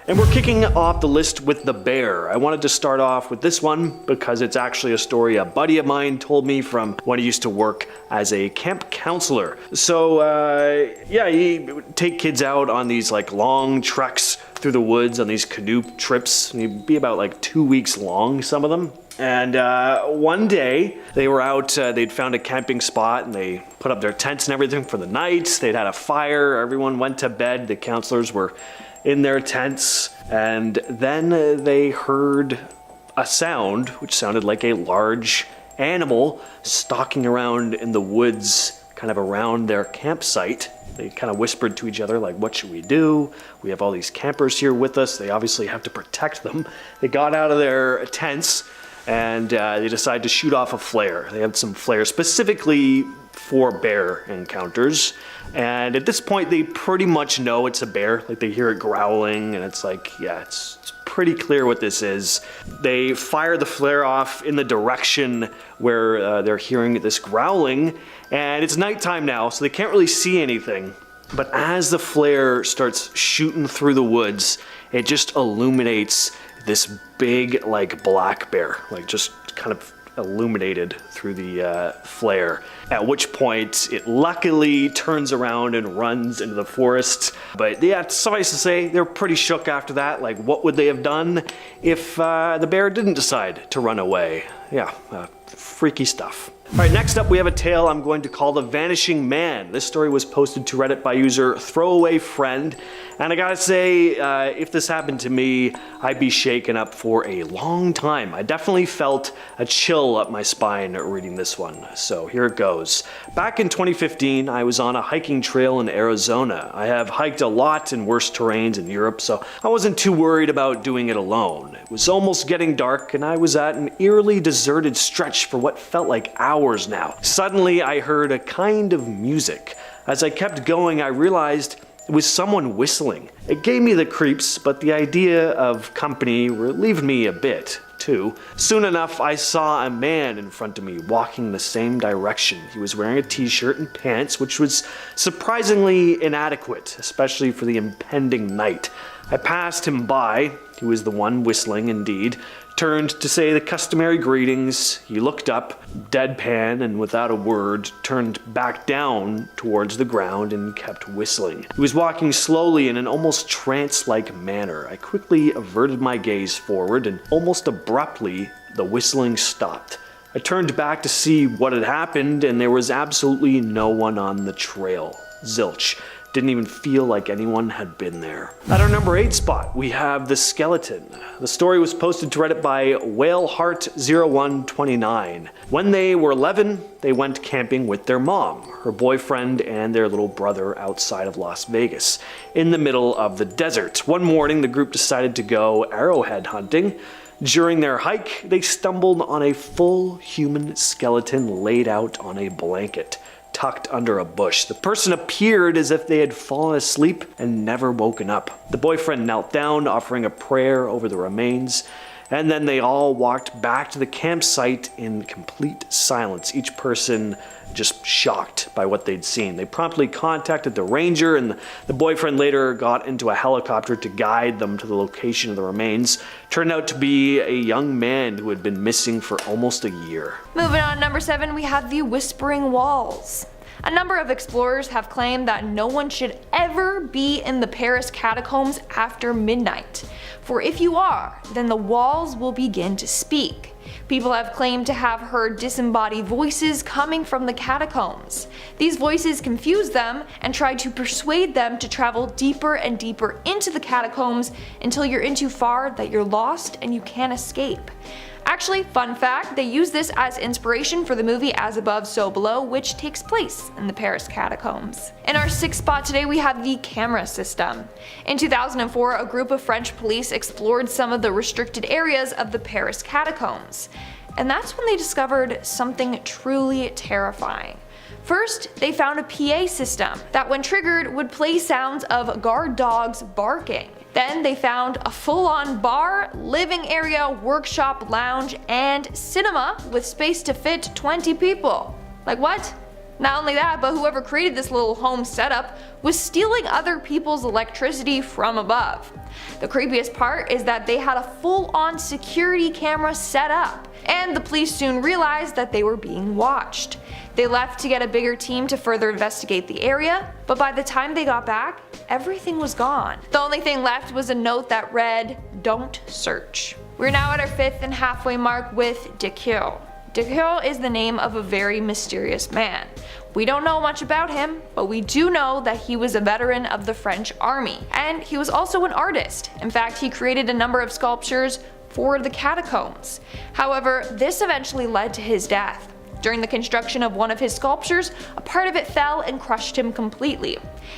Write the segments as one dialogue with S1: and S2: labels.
S1: And we're kicking off the list with the bear. I wanted to start off with this one because it's actually a story a buddy of mine told me from when he used to work as a camp counselor. So yeah, he would take kids out on these like long treks through the woods on these canoe trips. And he'd be about like 2 weeks long, some of them. And one day they were out, they'd found a camping spot and they put up their tents and everything for the night. They'd had a fire, everyone went to bed, the counselors were in their tents, and then they heard a sound which sounded like a large animal stalking around in the woods kind of around their campsite. They kind of whispered to each other like, what should we do? We have all these campers here with us, they obviously have to protect them. They got out of their tents and they decided to shoot off a flare. They had some flares specifically for bear encounters, and at this point they pretty much know it's a bear. Like they hear it growling and it's like, yeah, it's pretty clear what this is. They fire the flare off in the direction where they're hearing this growling, and it's nighttime now so they can't really see anything. But as the flare starts shooting through the woods, it just illuminates this big like black bear, like just kind of illuminated through the flare, at which point it luckily turns around and runs into the forest. But yeah, suffice to say, they're pretty shook after that. Like, what would they have done if the bear didn't decide to run away? Yeah, freaky stuff. All right, next up we have a tale I'm going to call The Vanishing Man. This story was posted to Reddit by user Throwaway Friend, and I gotta say, if this happened to me, I'd be shaken up for a long time. I definitely felt a chill up my spine reading this one, so here it goes. Back in 2015, I was on a hiking trail in Arizona. I have hiked a lot in worse terrains in Europe, so I wasn't too worried about doing it alone. It was almost getting dark, and I was at an eerily deserted stretch for what felt like hours now. Suddenly, I heard a kind of music. As I kept going, I realized it was someone whistling. It gave me the creeps, but the idea of company relieved me a bit, too. Soon enough, I saw a man in front of me walking the same direction. He was wearing a t-shirt and pants, which was surprisingly inadequate, especially for the impending night. I passed him by. He was the one whistling, indeed. Turned to say the customary greetings. He looked up, deadpan, and without a word, turned back down towards the ground and kept whistling. He was walking slowly in an almost trance-like manner. I quickly averted my gaze forward, and almost abruptly, the whistling stopped. I turned back to see what had happened, and there was absolutely no one on the trail. Zilch. Didn't even feel like anyone had been there. At our number 8 spot, we have The Skeleton. The story was posted to Reddit by WhaleHeart0129. When they were 11, they went camping with their mom, her boyfriend, and their little brother outside of Las Vegas, in the middle of the desert. One morning, the group decided to go arrowhead hunting. During their hike, they stumbled on a full human skeleton laid out on a blanket, tucked under a bush. The person appeared as if they had fallen asleep and never woken up. The boyfriend knelt down, offering a prayer over the remains, and then they all walked back to the campsite in complete silence, each person just shocked by what they'd seen. They promptly contacted the ranger, and the boyfriend later got into a helicopter to guide them to the location of the remains. Turned out to be a young man who had been missing for almost a year.
S2: Moving on, number 7, we have the Whispering Walls. A number of explorers have claimed that no one should ever be in the Paris catacombs after midnight, for if you are, then the walls will begin to speak. People have claimed to have heard disembodied voices coming from the catacombs. These voices confuse them and try to persuade them to travel deeper and deeper into the catacombs until you're in too far that you're lost and you can't escape. Actually, fun fact, they use this as inspiration for the movie As Above, So Below, which takes place in the Paris catacombs. In our 6th spot today, we have the camera system. In 2004, a group of French police explored some of the restricted areas of the Paris catacombs. And that's when they discovered something truly terrifying. First, they found a PA system that when triggered would play sounds of guard dogs barking. Then they found a full-on bar, living area, workshop, lounge, and cinema with space to fit 20 people. Like what? Not only that, but whoever created this little home setup was stealing other people's electricity from above. The creepiest part is that they had a full-on security camera set up, and the police soon realized that they were being watched. They left to get a bigger team to further investigate the area, but by the time they got back, everything was gone. The only thing left was a note that read, "Don't search." We're now at our 5th and halfway mark with De Kill. De Kill is the name of a very mysterious man. We don't know much about him, but we do know that he was a veteran of the French army, and he was also an artist. In fact, he created a number of sculptures for the catacombs. However, this eventually led to his death. During the construction of one of his sculptures, a part of it fell and crushed him completely.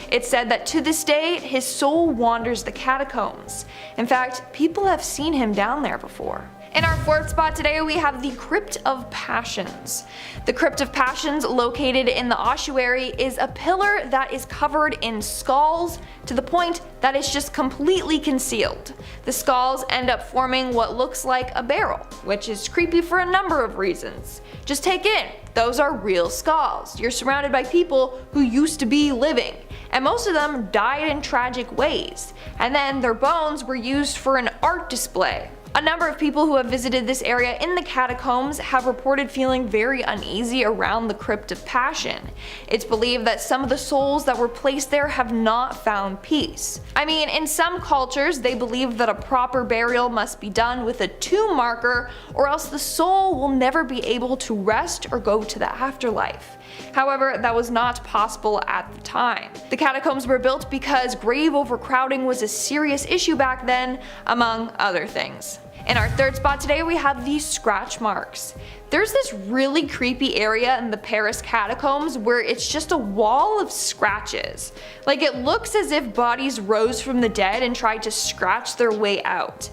S2: It's said that to this day, his soul wanders the catacombs. In fact, people have seen him down there before. In our 4th spot today, we have the Crypt of Passions. The Crypt of Passions, located in the ossuary, is a pillar that is covered in skulls to the point that it's just completely concealed. The skulls end up forming what looks like a barrel, which is creepy for a number of reasons. Just take in, those are real skulls. You're surrounded by people who used to be living, and most of them died in tragic ways, and then their bones were used for an art display. A number of people who have visited this area in the catacombs have reported feeling very uneasy around the Crypt of Passion. It's believed that some of the souls that were placed there have not found peace. I mean, in some cultures they believe that a proper burial must be done with a tomb marker, or else the soul will never be able to rest or go to the afterlife. However, that was not possible at the time. The catacombs were built because grave overcrowding was a serious issue back then, among other things. In our 3rd spot today, we have the scratch marks. There's this really creepy area in the Paris catacombs where it's just a wall of scratches. Like, it looks as if bodies rose from the dead and tried to scratch their way out.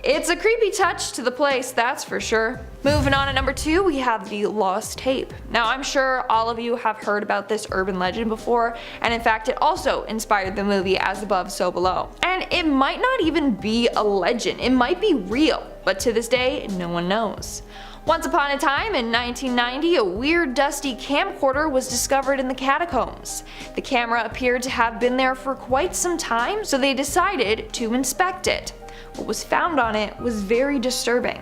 S2: It's a creepy touch to the place, that's for sure. Moving on to number 2, we have the Lost Tape. Now, I'm sure all of you have heard about this urban legend before, and in fact it also inspired the movie As Above, So Below. And it might not even be a legend, it might be real, but to this day, no one knows. Once upon a time, in 1990, a weird dusty camcorder was discovered in the catacombs. The camera appeared to have been there for quite some time, so they decided to inspect it. What was found on it was very disturbing.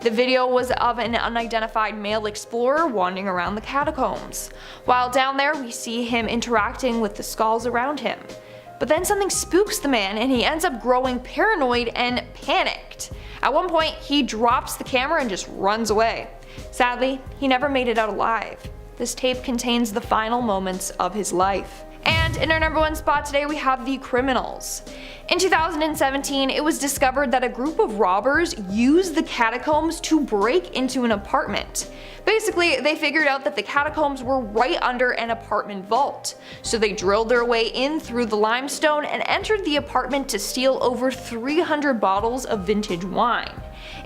S2: The video was of an unidentified male explorer wandering around the catacombs. While down there, we see him interacting with the skulls around him. But then something spooks the man and he ends up growing paranoid and panicked. At one point, he drops the camera and just runs away. Sadly, he never made it out alive. This tape contains the final moments of his life. And in our number 1 spot today, we have the criminals. In 2017, it was discovered that a group of robbers used the catacombs to break into an apartment. Basically, they figured out that the catacombs were right under an apartment vault. So they drilled their way in through the limestone and entered the apartment to steal over 300 bottles of vintage wine.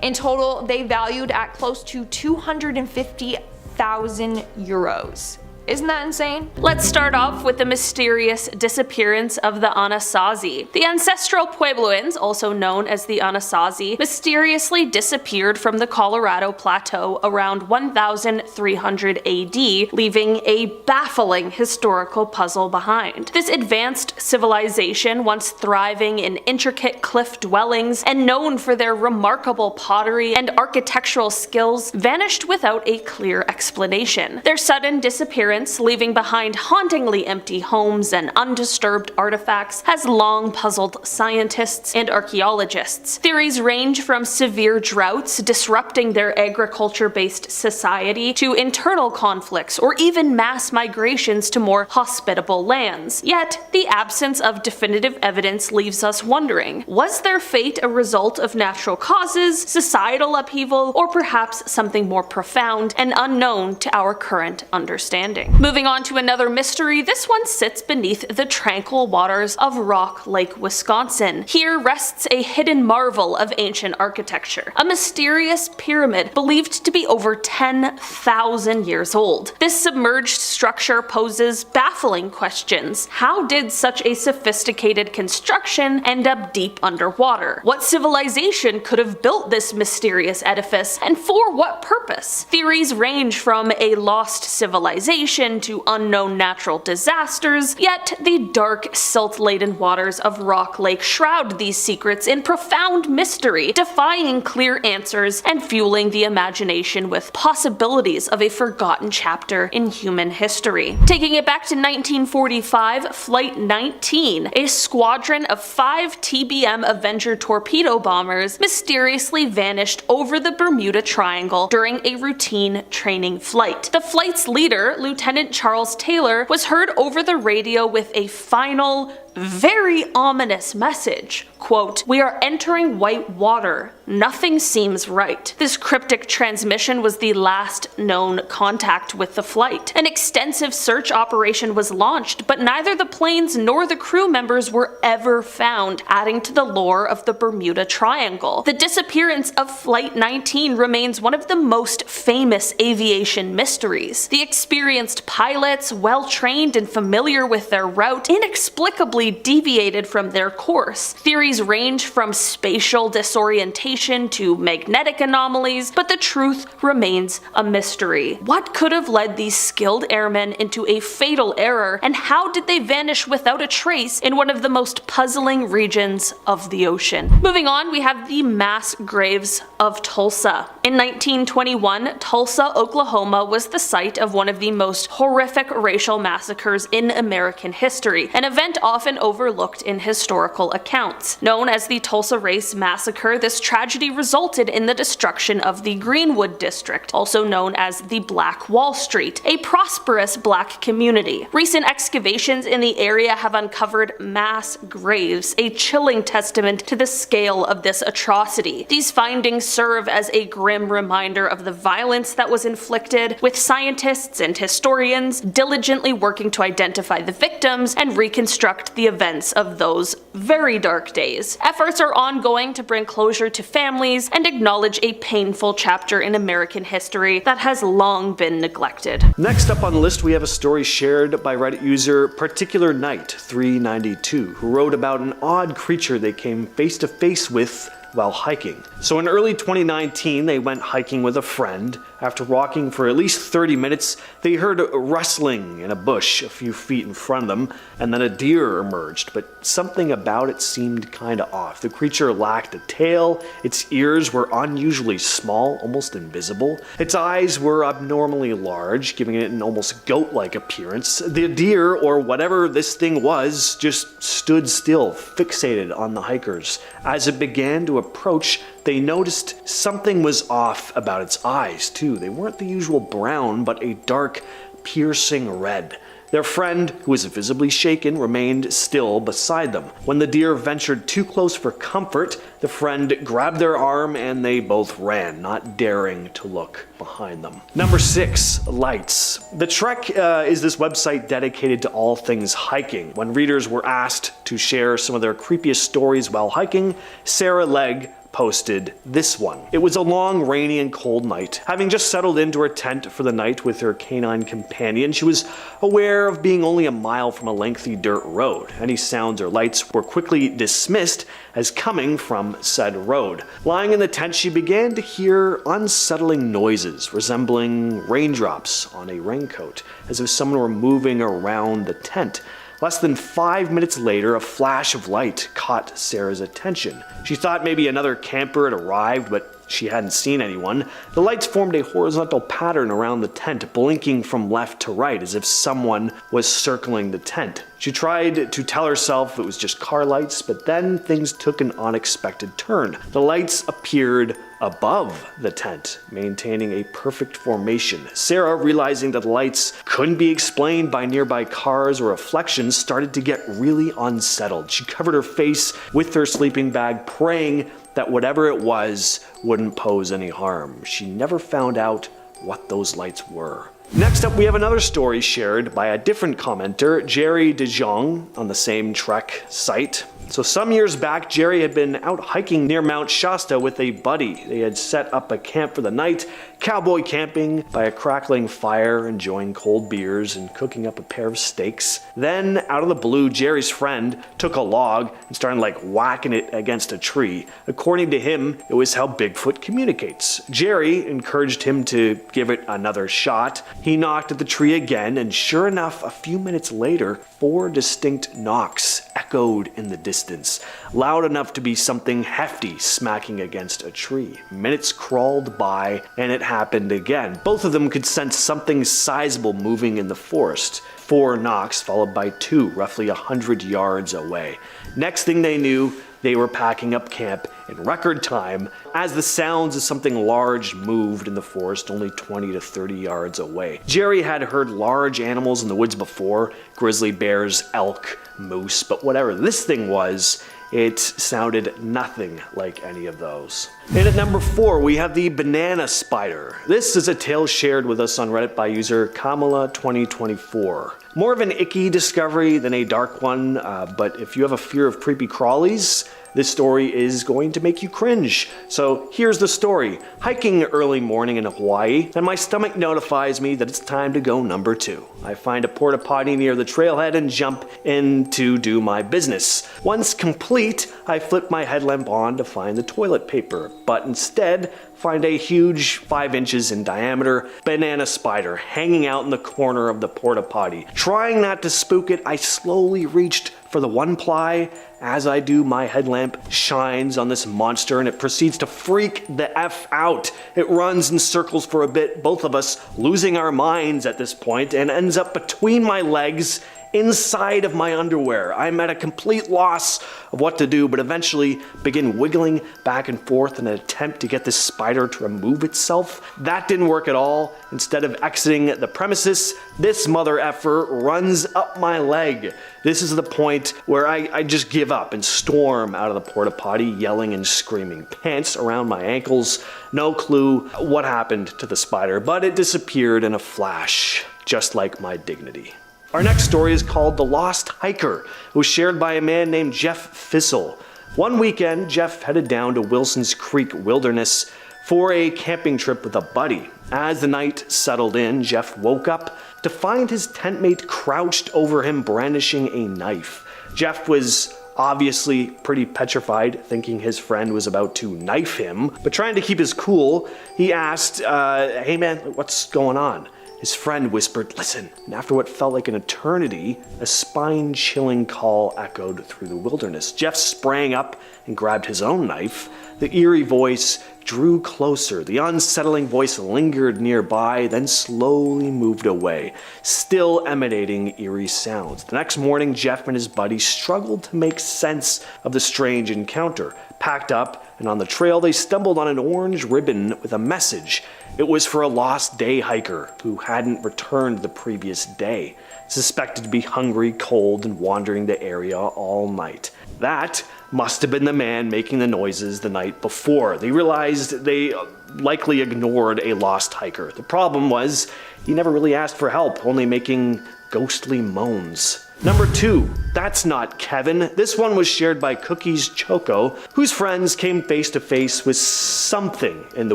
S2: In total, they valued at close to 250,000 euros. Isn't that insane?
S3: Let's start off with the mysterious disappearance of the Anasazi. The ancestral Puebloans, also known as the Anasazi, mysteriously disappeared from the Colorado Plateau around 1300 AD, leaving a baffling historical puzzle behind. This advanced civilization, once thriving in intricate cliff dwellings and known for their remarkable pottery and architectural skills, vanished without a clear explanation. Their sudden disappearance, leaving behind hauntingly empty homes and undisturbed artifacts, has long puzzled scientists and archaeologists. Theories range from severe droughts disrupting their agriculture-based society to internal conflicts or even mass migrations to more hospitable lands. Yet, the absence of definitive evidence leaves us wondering, was their fate a result of natural causes, societal upheaval, or perhaps something more profound and unknown to our current understanding? interesting. Moving on to another mystery, this one sits beneath the tranquil waters of Rock Lake, Wisconsin. Here rests a hidden marvel of ancient architecture, a mysterious pyramid believed to be over 10,000 years old. This submerged structure poses baffling questions. How did such a sophisticated construction end up deep underwater? What civilization could have built this mysterious edifice, and for what purpose? Theories range from a lost civilization to unknown natural disasters, yet the dark, silt-laden waters of Rock Lake shroud these secrets in profound mystery, defying clear answers and fueling the imagination with possibilities of a forgotten chapter in human history. Taking it back to 1945, Flight 19, a squadron of 5 TBM Avenger torpedo bombers mysteriously vanished over the Bermuda Triangle during a routine training flight. The flight's leader, Lieutenant Charles Taylor, was heard over the radio with a final, very ominous message. Quote, "We are entering white water. Nothing seems right." This cryptic transmission was the last known contact with the flight. An extensive search operation was launched, but neither the planes nor the crew members were ever found, adding to the lore of the Bermuda Triangle. The disappearance of Flight 19 remains one of the most famous aviation mysteries. The experienced pilots, well-trained and familiar with their route, inexplicably deviated from their course. Theories range from spatial disorientation to magnetic anomalies, but the truth remains a mystery. What could have led these skilled airmen into a fatal error, and how did they vanish without a trace in one of the most puzzling regions of the ocean? Moving on, we have the mass graves of Tulsa. In 1921, Tulsa, Oklahoma was the site of one of the most horrific racial massacres in American history, an event often overlooked in historical accounts. Known as the Tulsa Race Massacre, this tragedy resulted in the destruction of the Greenwood District, also known as the Black Wall Street, a prosperous black community. Recent excavations in the area have uncovered mass graves, a chilling testament to the scale of this atrocity. These findings serve as a grim reminder of the violence that was inflicted, with scientists and historians diligently working to identify the victims and reconstruct the events of those very dark days. Efforts are ongoing to bring closure to families and acknowledge a painful chapter in American history that has long been neglected.
S1: Next up on the list, we have a story shared by Reddit user Particular Knight 392, who wrote about an odd creature they came face to face with while hiking. So in early 2019, they went hiking with a friend. After walking for at least 30 minutes, they heard rustling in a bush a few feet in front of them, and then a deer emerged, but something about it seemed kinda off. The creature lacked a tail, its ears were unusually small, almost invisible. Its eyes were abnormally large, giving it an almost goat-like appearance. The deer, or whatever this thing was, just stood still, fixated on the hikers. As it began to approach, they noticed something was off about its eyes too. They weren't the usual brown, but a dark, piercing red. Their friend, who was visibly shaken, remained still beside them. When the deer ventured too close for comfort, the friend grabbed their arm and they both ran, not daring to look behind them. Number 6, lights. The Trek is this website dedicated to all things hiking. When readers were asked to share some of their creepiest stories while hiking, Sarah Legg posted this one. It was a long, rainy and cold night. Having just settled into her tent for the night with her canine companion, she was aware of being only a mile from a lengthy dirt road. Any sounds or lights were quickly dismissed as coming from said road. Lying in the tent, she began to hear unsettling noises resembling raindrops on a raincoat, as if someone were moving around the tent. Less than 5 minutes later, a flash of light caught Sarah's attention. She thought maybe another camper had arrived, but she hadn't seen anyone. The lights formed a horizontal pattern around the tent, blinking from left to right as if someone was circling the tent. She tried to tell herself it was just car lights, but then things took an unexpected turn. The lights appeared above the tent, maintaining a perfect formation. Sarah, realizing that the lights couldn't be explained by nearby cars or reflections, started to get really unsettled. She covered her face with her sleeping bag, praying that whatever it was wouldn't pose any harm. She never found out what those lights were. Next up, we have another story shared by a different commenter, Jerry DeJong, on the same Trek site. So some years back, Jerry had been out hiking near Mount Shasta with a buddy. They had set up a camp for the night, cowboy camping by a crackling fire, enjoying cold beers and cooking up a pair of steaks. Then, out of the blue, Jerry's friend took a log and started whacking it against a tree. According to him, it was how Bigfoot communicates. Jerry encouraged him to give it another shot. He knocked at the tree again, and sure enough, a few minutes later, 4 distinct knocks echoed in the distance, loud enough to be something hefty smacking against a tree. Minutes crawled by, and it happened again. Both of them could sense something sizable moving in the forest. 4 knocks, followed by 2, roughly 100 yards away. Next thing they knew, they were packing up camp in record time as the sounds of something large moved in the forest only 20 to 30 yards away. Jerry had heard large animals in the woods before, grizzly bears, elk, moose, but whatever this thing was, it sounded nothing like any of those. And at number 4, we have the banana spider. This is a tale shared with us on Reddit by user Kamala2024. More of an icky discovery than a dark one, but if you have a fear of creepy crawlies, this story is going to make you cringe. So here's the story. Hiking early morning in Hawaii, and my stomach notifies me that it's time to go number 2. I find a porta potty near the trailhead and jump in to do my business. Once complete, I flip my headlamp on to find the toilet paper, but instead find a huge 5 inches in diameter banana spider hanging out in the corner of the porta potty. Trying not to spook it, I slowly reached for the 1 ply. As I do, my headlamp shines on this monster and it proceeds to freak the F out. It runs in circles for a bit, both of us losing our minds at this point, and ends up between my legs inside of my underwear. I'm at a complete loss of what to do, but eventually begin wiggling back and forth in an attempt to get this spider to remove itself. That didn't work at all. Instead of exiting the premises, this mother effer runs up my leg. This is the point where I just give up and storm out of the porta potty, yelling and screaming. Pants around my ankles. No clue what happened to the spider, but it disappeared in a flash, just like my dignity. Our next story is called The Lost Hiker. It was shared by a man named Jeff Fissel. One weekend, Jeff headed down to Wilson's Creek Wilderness for a camping trip with a buddy. As the night settled in, Jeff woke up to find his tent mate crouched over him brandishing a knife. Jeff was obviously pretty petrified, thinking his friend was about to knife him, but trying to keep his cool, he asked, "Hey man, what's going on?" His friend whispered, "Listen," and after what felt like an eternity, a spine-chilling call echoed through the wilderness. Jeff sprang up and grabbed his own knife. The eerie voice drew closer. The unsettling voice lingered nearby, then slowly moved away, still emanating eerie sounds. The next morning, Jeff and his buddy struggled to make sense of the strange encounter. Packed up, and on the trail, they stumbled on an orange ribbon with a message. It was for a lost day hiker who hadn't returned the previous day, suspected to be hungry, cold, and wandering the area all night. That must have been the man making the noises the night before. They realized they likely ignored a lost hiker. The problem was he never really asked for help, only making ghostly moans. Number 2, That's Not Kevin. This one was shared by Cookies Choco, whose friends came face to face with something in the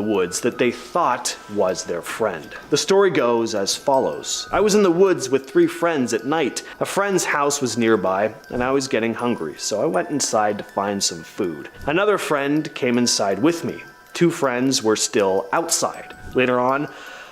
S1: woods that they thought was their friend. The story goes as follows. I was in the woods with 3 friends at night. A friend's house was nearby, and I was getting hungry, so I went inside to find some food. Another friend came inside with me. 2 friends were still outside. Later on,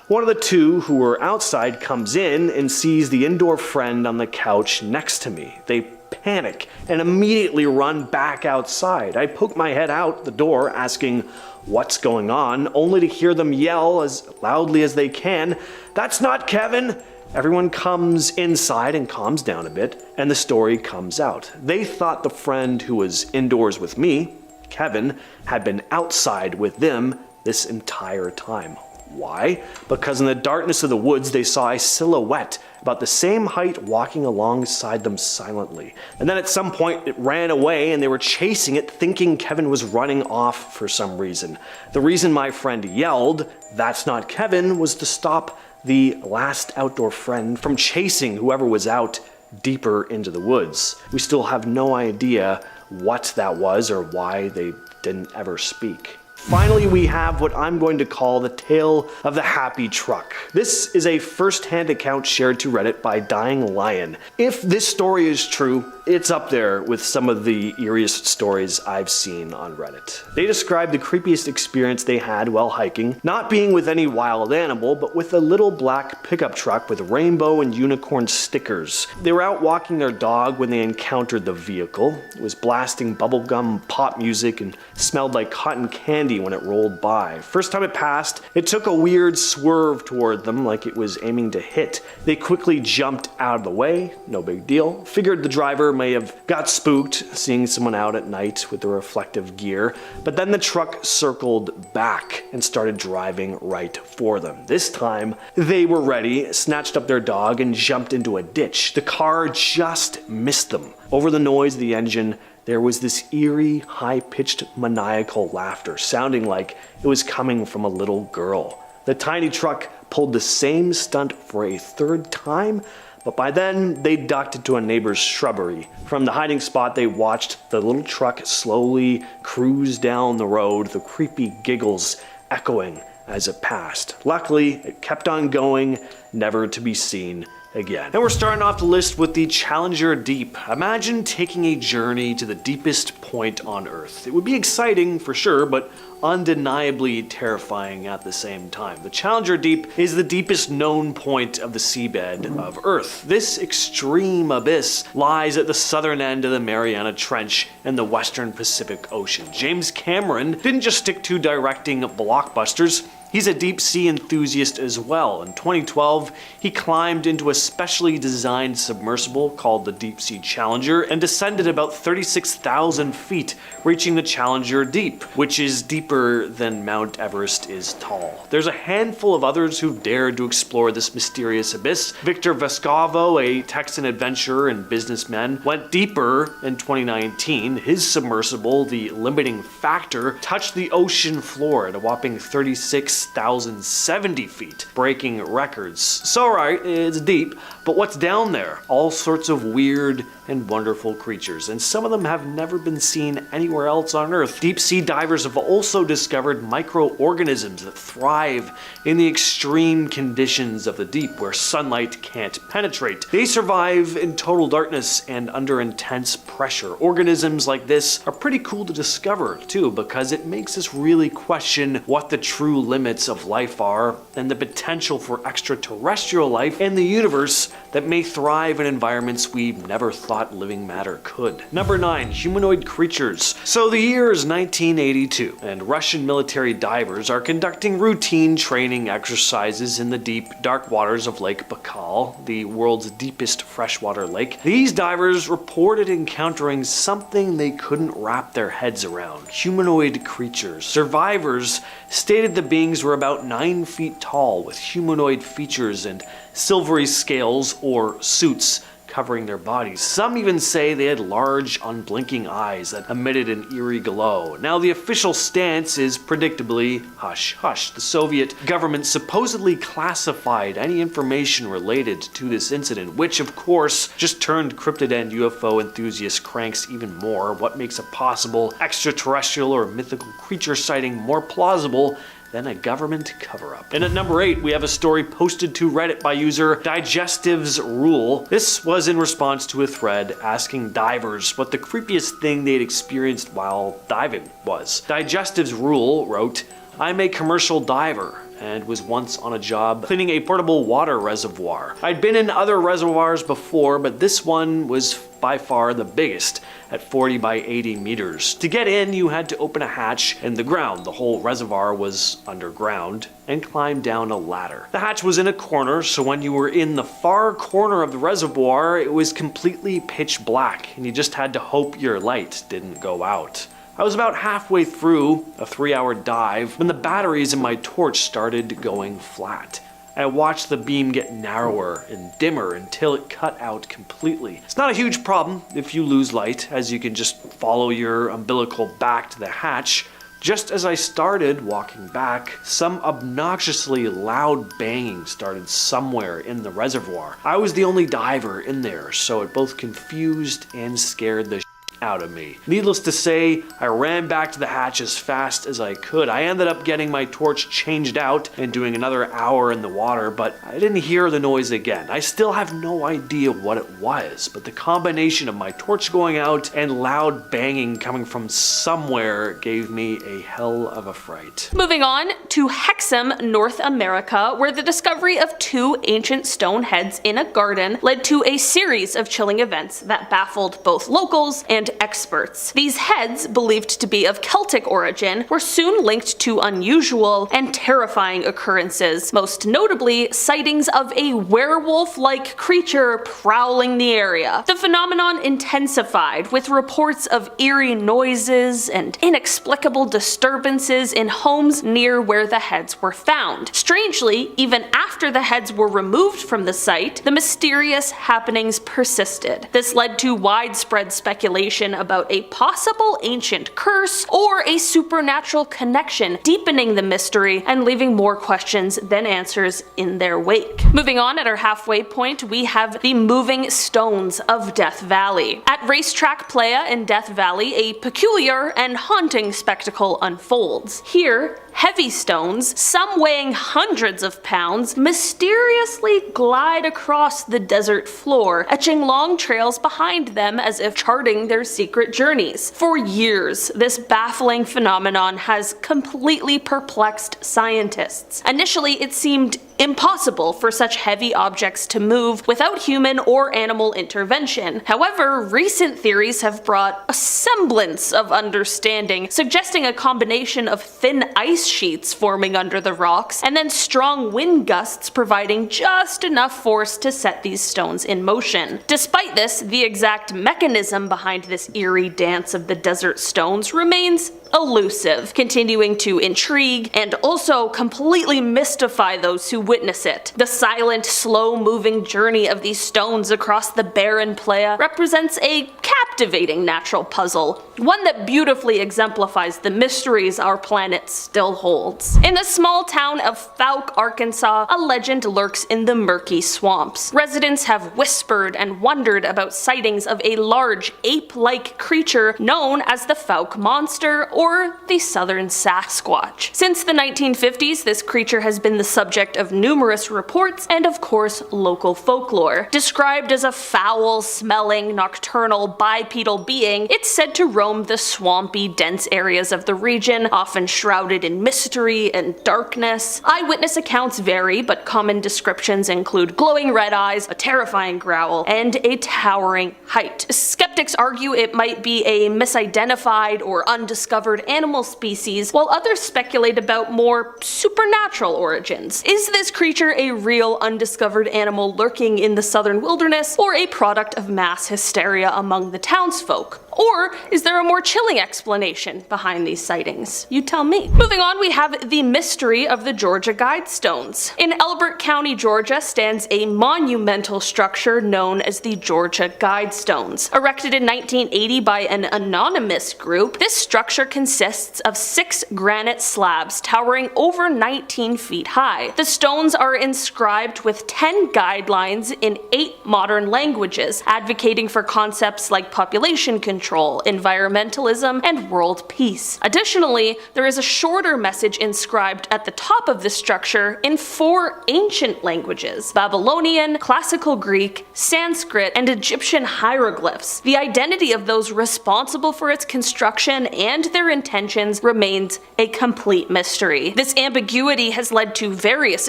S1: one of the 2 who were outside comes in and sees the indoor friend on the couch next to me. They panic and immediately run back outside. I poke my head out the door asking what's going on, only to hear them yell as loudly as they can, "That's not Kevin!" Everyone comes inside and calms down a bit, and the story comes out. They thought the friend who was indoors with me, Kevin, had been outside with them this entire time. Why? Because in the darkness of the woods they saw a silhouette about the same height walking alongside them silently. And then at some point it ran away and they were chasing it thinking Kevin was running off for some reason. The reason my friend yelled, "That's not Kevin," was to stop the last outdoor friend from chasing whoever was out deeper into the woods. We still have no idea what that was or why they didn't ever speak. Finally, we have what I'm going to call the tale of the happy truck. This is a first-hand account shared to Reddit by Dying Lion. If this story is true, it's up there with some of the eeriest stories I've seen on Reddit. They describe the creepiest experience they had while hiking, not being with any wild animal, but with a little black pickup truck with rainbow and unicorn stickers. They were out walking their dog when they encountered the vehicle. It was blasting bubblegum pop music and smelled like cotton candy when it rolled by. First time it passed, it took a weird swerve toward them like it was aiming to hit. They quickly jumped out of the way, no big deal. Figured the driver may have got spooked seeing someone out at night with the reflective gear, but then the truck circled back and started driving right for them. This time, they were ready, snatched up their dog and jumped into a ditch. The car just missed them. Over the noise of the engine, there was this eerie, high-pitched maniacal laughter, sounding like it was coming from a little girl. The tiny truck pulled the same stunt for a third time, but by then they ducked into a neighbor's shrubbery. From the hiding spot, they watched the little truck slowly cruise down the road, the creepy giggles echoing as it passed. Luckily, it kept on going, never to be seen again. And we're starting off the list with the Challenger Deep. Imagine taking a journey to the deepest point on Earth. It would be exciting for sure, but undeniably terrifying at the same time. The Challenger Deep is the deepest known point of the seabed of Earth. This extreme abyss lies at the southern end of the Mariana Trench in the western Pacific Ocean. James Cameron didn't just stick to directing blockbusters. He's a deep sea enthusiast as well. In 2012, he climbed into a specially designed submersible called the Deep Sea Challenger and descended about 36,000 feet, reaching the Challenger Deep, which is deeper than Mount Everest is tall. There's a handful of others who've dared to explore this mysterious abyss. Victor Vescovo, a Texan adventurer and businessman, went deeper in 2019. His submersible, the Limiting Factor, touched the ocean floor at a whopping 36,070 feet, breaking records. So right, it's deep, but what's down there? All sorts of weird and wonderful creatures, and some of them have never been seen anywhere else on Earth. Deep sea divers have also discovered microorganisms that thrive in the extreme conditions of the deep where sunlight can't penetrate. They survive in total darkness and under intense pressure. Organisms like this are pretty cool to discover too, because it makes us really question what the true limits of life are and the potential for extraterrestrial life in the universe that may thrive in environments we never thought living matter could. Number 9, humanoid creatures. So the year is 1982, and Russian military divers are conducting routine training exercises in the deep, dark waters of Lake Baikal, the world's deepest freshwater lake. These divers reported encountering something they couldn't wrap their heads around: humanoid creatures. Survivors stated the beings were about 9 feet tall, with humanoid features and silvery scales or suits covering their bodies. Some even say they had large, unblinking eyes that emitted an eerie glow. Now, the official stance is predictably hush hush. The Soviet government supposedly classified any information related to this incident, which of course just turned cryptid and UFO enthusiast cranks even more. What makes a possible extraterrestrial or mythical creature sighting more plausible than a government cover-up? And at number 8, we have a story posted to Reddit by user Digestive's Rule. This was in response to a thread asking divers what the creepiest thing they'd experienced while diving was. Digestive's Rule wrote, "I'm a commercial diver and was once on a job cleaning a portable water reservoir. I'd been in other reservoirs before, but this one was by far the biggest, at 40 by 80 meters. To get in, you had to open a hatch in the ground. The whole reservoir was underground, and climb down a ladder. The hatch was in a corner, so when you were in the far corner of the reservoir, it was completely pitch black, and you just had to hope your light didn't go out. I was about halfway through a 3-hour dive when the batteries in my torch started going flat. I watched the beam get narrower and dimmer until it cut out completely. It's not a huge problem if you lose light, as you can just follow your umbilical back to the hatch. Just as I started walking back, some obnoxiously loud banging started somewhere in the reservoir. I was the only diver in there, so it both confused and scared the out of me. Needless to say, I ran back to the hatch as fast as I could. I ended up getting my torch changed out and doing another hour in the water, but I didn't hear the noise again. I still have no idea what it was, but the combination of my torch going out and loud banging coming from somewhere gave me a hell of a fright.
S3: Moving on to Hexham, North America, where the discovery of 2 ancient stone heads in a garden led to a series of chilling events that baffled both locals and experts. These heads, believed to be of Celtic origin, were soon linked to unusual and terrifying occurrences, most notably sightings of a werewolf-like creature prowling the area. The phenomenon intensified with reports of eerie noises and inexplicable disturbances in homes near where the heads were found. Strangely, even after the heads were removed from the site, the mysterious happenings persisted. This led to widespread speculation about a possible ancient curse or a supernatural connection, deepening the mystery and leaving more questions than answers in their wake. Moving on, at our halfway point, we have the moving stones of Death Valley. At Racetrack Playa in Death Valley, a peculiar and haunting spectacle unfolds. Here, heavy stones, some weighing hundreds of pounds, mysteriously glide across the desert floor, etching long trails behind them as if charting their secret journeys. For years, this baffling phenomenon has completely perplexed scientists. Initially, it seemed impossible for such heavy objects to move without human or animal intervention. However, recent theories have brought a semblance of understanding, suggesting a combination of thin ice sheets forming under the rocks and then strong wind gusts providing just enough force to set these stones in motion. Despite this, the exact mechanism behind this eerie dance of the desert stones remains elusive, continuing to intrigue and also completely mystify those who witness it. The silent, slow-moving journey of these stones across the barren playa represents a captivating natural puzzle, one that beautifully exemplifies the mysteries our planet still holds. In the small town of Fouke, Arkansas, a legend lurks in the murky swamps. Residents have whispered and wondered about sightings of a large, ape-like creature known as the Fouke Monster or the Southern Sasquatch. Since the 1950s, this creature has been the subject of numerous reports and, of course, local folklore. Described as a foul-smelling, nocturnal, bipedal being, it's said to roam the swampy, dense areas of the region, often shrouded in mystery and darkness. Eyewitness accounts vary, but common descriptions include glowing red eyes, a terrifying growl, and a towering height. Skeptics argue it might be a misidentified or undiscovered animal species, while others speculate about more supernatural origins. Is this creature a real undiscovered animal lurking in the southern wilderness, or a product of mass hysteria among the townsfolk? Or is there a more chilling explanation behind these sightings? You tell me. Moving on, we have the mystery of the Georgia Guidestones. In Elbert County, Georgia, stands a monumental structure known as the Georgia Guidestones. Erected in 1980 by an anonymous group, this structure consists of 6 granite slabs towering over 19 feet high. The stones are inscribed with 10 guidelines in 8 modern languages, advocating for concepts like population control, environmentalism, and world peace. Additionally, there is a shorter message inscribed at the top of the structure in 4 ancient languages: Babylonian, Classical Greek, Sanskrit, and Egyptian hieroglyphs. The identity of those responsible for its construction and their intentions remains a complete mystery. This ambiguity has led to various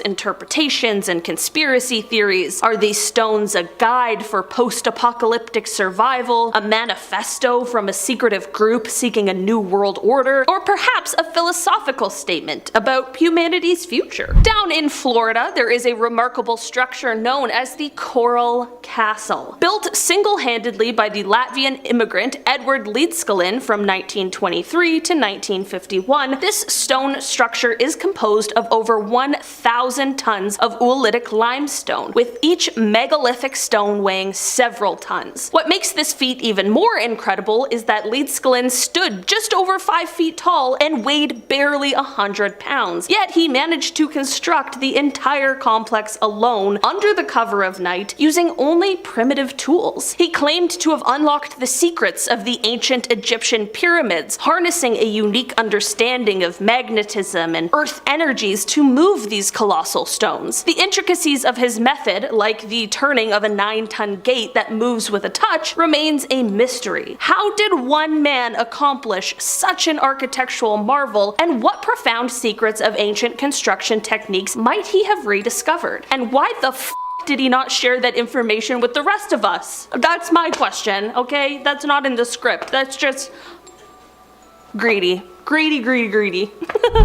S3: interpretations and conspiracy theories. Are these stones a guide for post-apocalyptic survival, a manifesto manifesto from a secretive group seeking a new world order, or perhaps a philosophical statement about humanity's future. Down in Florida, there is a remarkable structure known as the Coral Castle. Built single-handedly by the Latvian immigrant Edward Leedskalin from 1923 to 1951, this stone structure is composed of over 1,000 tons of oolitic limestone, with each megalithic stone weighing several tons. What makes this feat even more incredible is that Leedskalin stood just over 5 feet tall and weighed barely 100 pounds, yet he managed to construct the entire complex alone under the cover of night using only primitive tools. He claimed to have unlocked the secrets of the ancient Egyptian pyramids, harnessing a unique understanding of magnetism and earth energies to move these colossal stones. The intricacies of his method, like the turning of a 9-ton gate that moves with a touch, remains a mystery. How did one man accomplish such an architectural marvel, and what profound secrets of ancient construction techniques might he have rediscovered? And why the f did he not share that information with the rest of us? That's my question, okay? That's not in the script. That's just greedy. Greedy.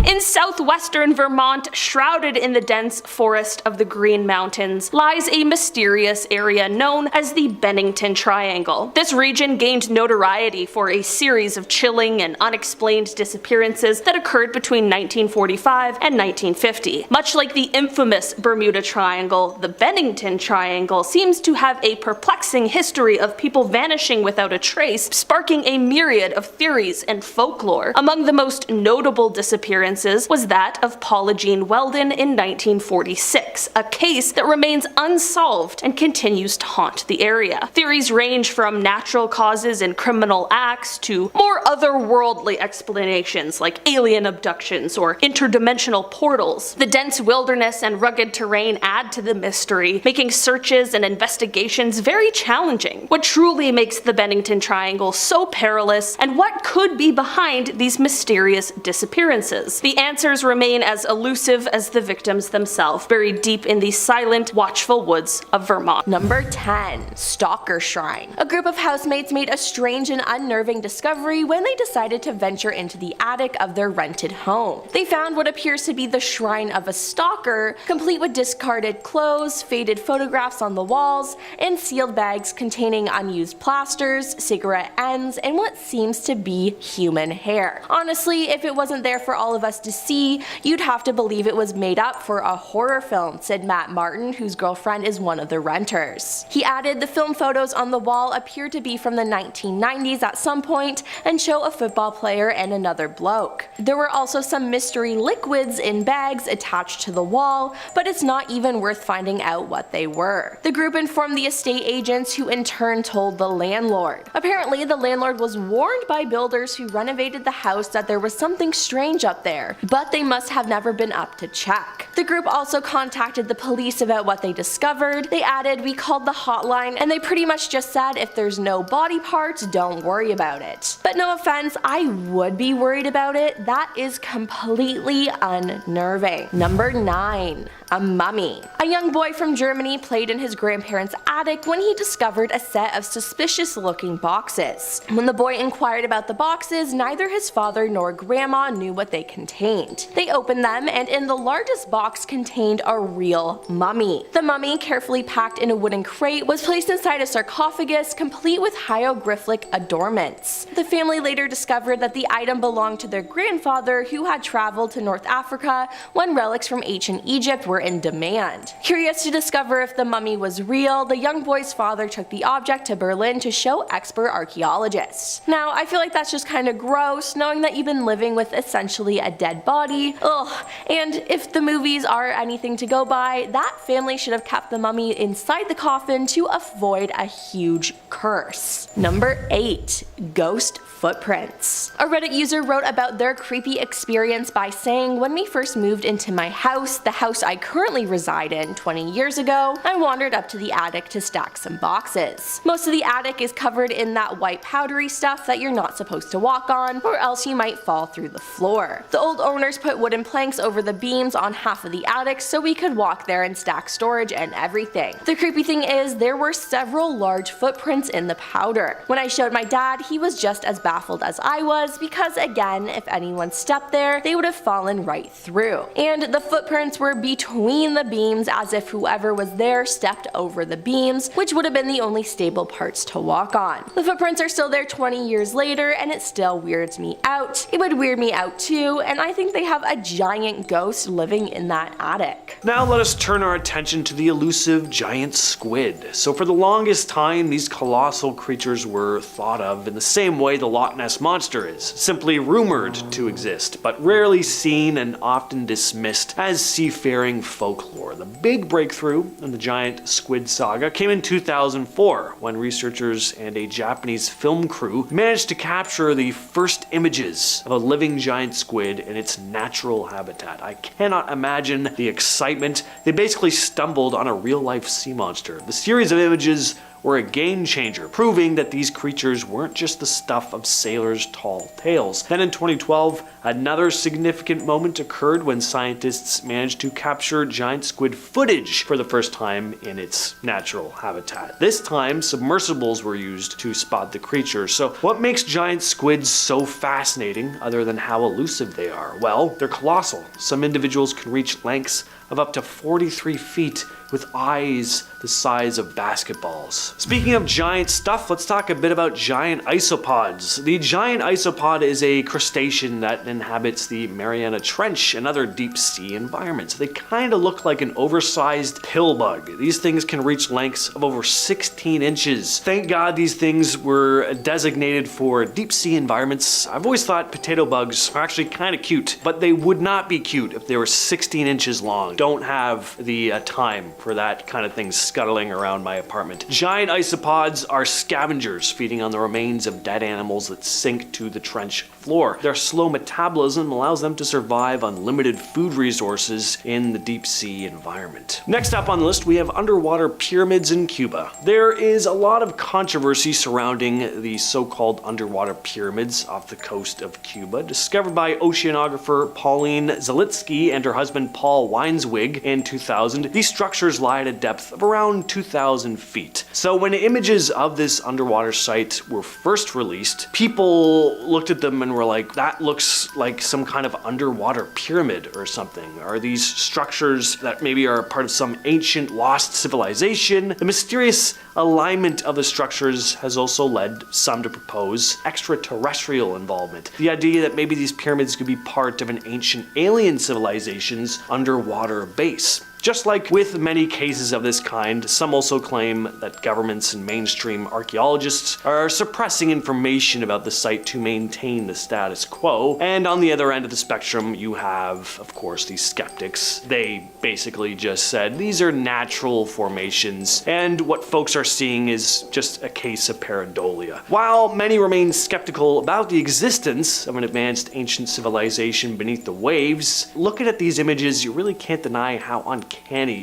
S3: In southwestern Vermont, shrouded in the dense forest of the Green Mountains, lies a mysterious area known as the Bennington Triangle. This region gained notoriety for a series of chilling and unexplained disappearances that occurred between 1945 and 1950. Much like the infamous Bermuda Triangle, the Bennington Triangle seems to have a perplexing history of people vanishing without a trace, sparking a myriad of theories and folklore. Among the most notable disappearances was that of Paula Jean Weldon in 1946, a case that remains unsolved and continues to haunt the area. Theories range from natural causes and criminal acts to more otherworldly explanations like alien abductions or interdimensional portals. The dense wilderness and rugged terrain add to the mystery, making searches and investigations very challenging. What truly makes the Bennington Triangle so perilous, and what could be behind these mysterious disappearances? The answers remain as elusive as the victims themselves, buried deep in the silent, watchful woods of Vermont.
S4: Number 10. Stalker Shrine. A group of housemates made a strange and unnerving discovery when they decided to venture into the attic of their rented home. They found what appears to be the shrine of a stalker, complete with discarded clothes, faded photographs on the walls, and sealed bags containing unused plasters, cigarette ends, and what seems to be human hair. Honestly, if it wasn't there for all of us to see, you'd have to believe it was made up for a horror film, said Matt Martin, whose girlfriend is one of the renters. He added, the film photos on the wall appear to be from the 1990s at some point and show a football player and another bloke. There were also some mystery liquids in bags attached to the wall, but it's not even worth finding out what they were. The group informed the estate agents, who in turn told the landlord. Apparently, the landlord was warned by builders who renovated the house that there was something strange up there, but they must have never been up to check. The group also contacted the police about what they discovered. They added, we called the hotline and they pretty much just said if there's no body parts, don't worry about it. But no offense, I would be worried about it. That is completely unnerving. Number 9. A mummy. A young boy from Germany played in his grandparents' attic when he discovered a set of suspicious looking boxes. When the boy inquired about the boxes, neither his father nor grandma knew what they contained. They opened them, and in the largest box contained a real mummy. The mummy, carefully packed in a wooden crate, was placed inside a sarcophagus complete with hieroglyphic adornments. The family later discovered that the item belonged to their grandfather, who had traveled to North Africa when relics from ancient Egypt were in demand. Curious to discover if the mummy was real, the young boy's father took the object to Berlin to show expert archaeologists. Now, I feel like that's just kind of gross, knowing that you've been living with essentially a dead body. Ugh. And if the movies are anything to go by, that family should have kept the mummy inside the coffin to avoid a huge curse. Number 8. Ghost footprints. A Reddit user wrote about their creepy experience by saying, when we first moved into my house, the house I currently reside in 20 years ago, I wandered up to the attic to stack some boxes. Most of the attic is covered in that white powdery stuff that you're not supposed to walk on, or else you might fall through the floor. The old owners put wooden planks over the beams on half of the attic so we could walk there and stack storage and everything. The creepy thing is, there were several large footprints in the powder. When I showed my dad, he was just as baffled as I was, because again, if anyone stepped there, they would have fallen right through. And the footprints were between the beams, as if whoever was there stepped over the beams, which would have been the only stable parts to walk on. The footprints are still there 20 years later, and it still weirds me out. It would weird me out too, and I think they have a giant ghost living in that attic.
S1: Now let us turn our attention to the elusive giant squid. So for the longest time, these colossal creatures were thought of in the same way the Loch Ness Monster is, simply rumored to exist, but rarely seen and often dismissed as seafaring folklore. The big breakthrough in the giant squid saga came in 2004, when researchers and a Japanese film crew managed to capture the first images of a living giant squid in its natural habitat. I cannot imagine the excitement. They basically stumbled on a real-life sea monster. The series of images were a game changer, proving that these creatures weren't just the stuff of sailors' tall tales. Then in 2012, another significant moment occurred when scientists managed to capture giant squid footage for the first time in its natural habitat. This time, submersibles were used to spot the creature. So what makes giant squids so fascinating, other than how elusive they are? Well, they're colossal. Some individuals can reach lengths of up to 43 feet with eyes the size of basketballs. Speaking of giant stuff, let's talk a bit about giant isopods. The giant isopod is a crustacean that inhabits the Mariana Trench and other deep sea environments. They kind of look like an oversized pill bug. These things can reach lengths of over 16 inches. Thank God these things were designated for deep sea environments. I've always thought potato bugs are actually kind of cute, but they would not be cute if they were 16 inches long. Don't have the time for that kind of thing scuttling around my apartment. Giant isopods are scavengers feeding on the remains of dead animals that sink to the trench floor. Their slow metabolism allows them to survive on limited food resources in the deep sea environment. Next up on the list, we have underwater pyramids in Cuba. There is a lot of controversy surrounding the so-called underwater pyramids off the coast of Cuba, discovered by oceanographer Pauline Zalitsky and her husband Paul Weinswig in 2000. These structures lie at a depth of around 2,000 feet. So when images of this underwater site were first released, people looked at them and were like, that looks like some kind of underwater pyramid or something. Are these structures that maybe are part of some ancient lost civilization? The mysterious alignment of the structures has also led some to propose extraterrestrial involvement. The idea that maybe these pyramids could be part of an ancient alien civilization's underwater base. Just like with many cases of this kind, some also claim that governments and mainstream archaeologists are suppressing information about the site to maintain the status quo. And on the other end of the spectrum, you have, of course, these skeptics. They basically just said these are natural formations, and what folks are seeing is just a case of pareidolia. While many remain skeptical about the existence of an advanced ancient civilization beneath the waves, looking at these images, you really can't deny how uncanny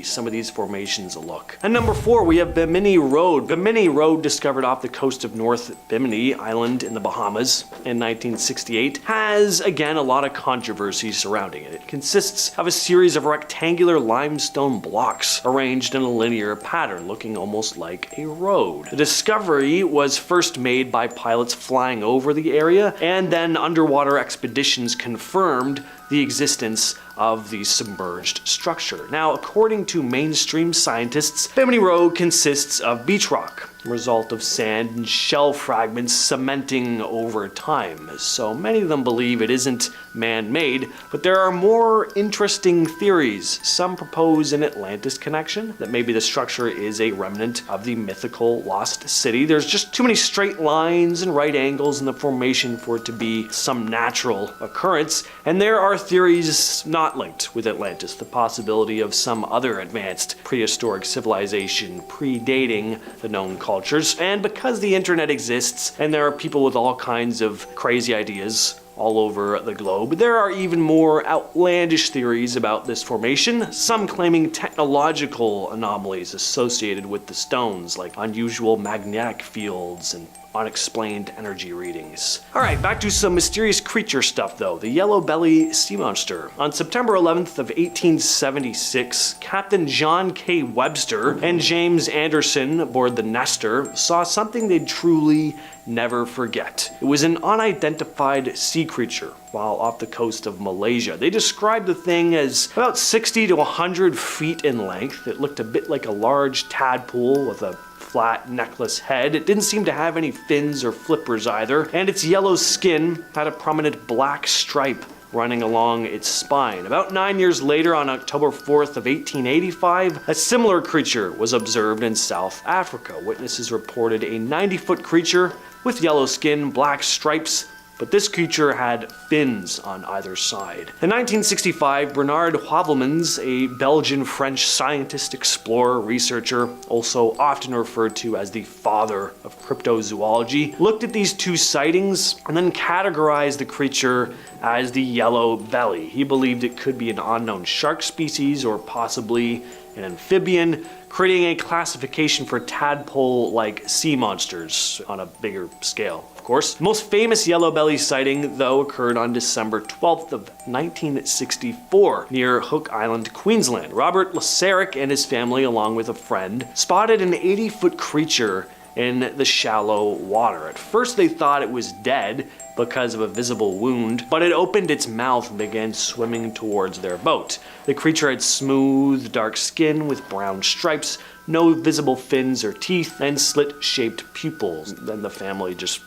S1: some of these formations look. And number 4, we have Bimini Road. Bimini Road, discovered off the coast of North Bimini Island in the Bahamas in 1968, has again a lot of controversy surrounding it. It consists of a series of rectangular limestone blocks arranged in a linear pattern, looking almost like a road. The discovery was first made by pilots flying over the area, and then underwater expeditions confirmed the existence of the submerged structure. Now, according to mainstream scientists, Bimini Road consists of beach rock, a result of sand and shell fragments cementing over time. So many of them believe it isn't man-made, but there are more interesting theories. Some propose an Atlantis connection, that maybe the structure is a remnant of the mythical lost city. There's just too many straight lines and right angles in the formation for it to be some natural occurrence, and there are theories not linked with Atlantis, the possibility of some other advanced prehistoric civilization predating the known cultures. And because the internet exists and there are people with all kinds of crazy ideas all over the globe, there are even more outlandish theories about this formation, some claiming technological anomalies associated with the stones, like unusual magnetic fields and unexplained energy readings. Alright, back to some mysterious creature stuff though. The yellow belly sea monster. On September 11th of 1876, Captain John K. Webster and James Anderson aboard the Nestor saw something they'd truly never forget. It was an unidentified sea creature while off the coast of Malaysia. They described the thing as about 60 to 100 feet in length. It looked a bit like a large tadpole with a flat necklace head. It didn't seem to have any fins or flippers either, and its yellow skin had a prominent black stripe running along its spine. About 9 years later, on October 4th of 1885, a similar creature was observed in South Africa. Witnesses reported a 90-foot creature with yellow skin, black stripes, but this creature had fins on either side. In 1965, Bernard Heuvelmans, a Belgian-French scientist, explorer, researcher, also often referred to as the father of cryptozoology, looked at these two sightings and then categorized the creature as the yellow belly. He believed it could be an unknown shark species or possibly an amphibian, creating a classification for tadpole-like sea monsters on a bigger scale. Of course, the most famous yellow belly sighting though occurred on December 12th of 1964 near Hook Island, Queensland. Robert Lasarick and his family, along with a friend, spotted an 80-foot creature in the shallow water. At first they thought it was dead because of a visible wound, but it opened its mouth and began swimming towards their boat. The creature had smooth, dark skin with brown stripes, no visible fins or teeth, and slit-shaped pupils. Then the family just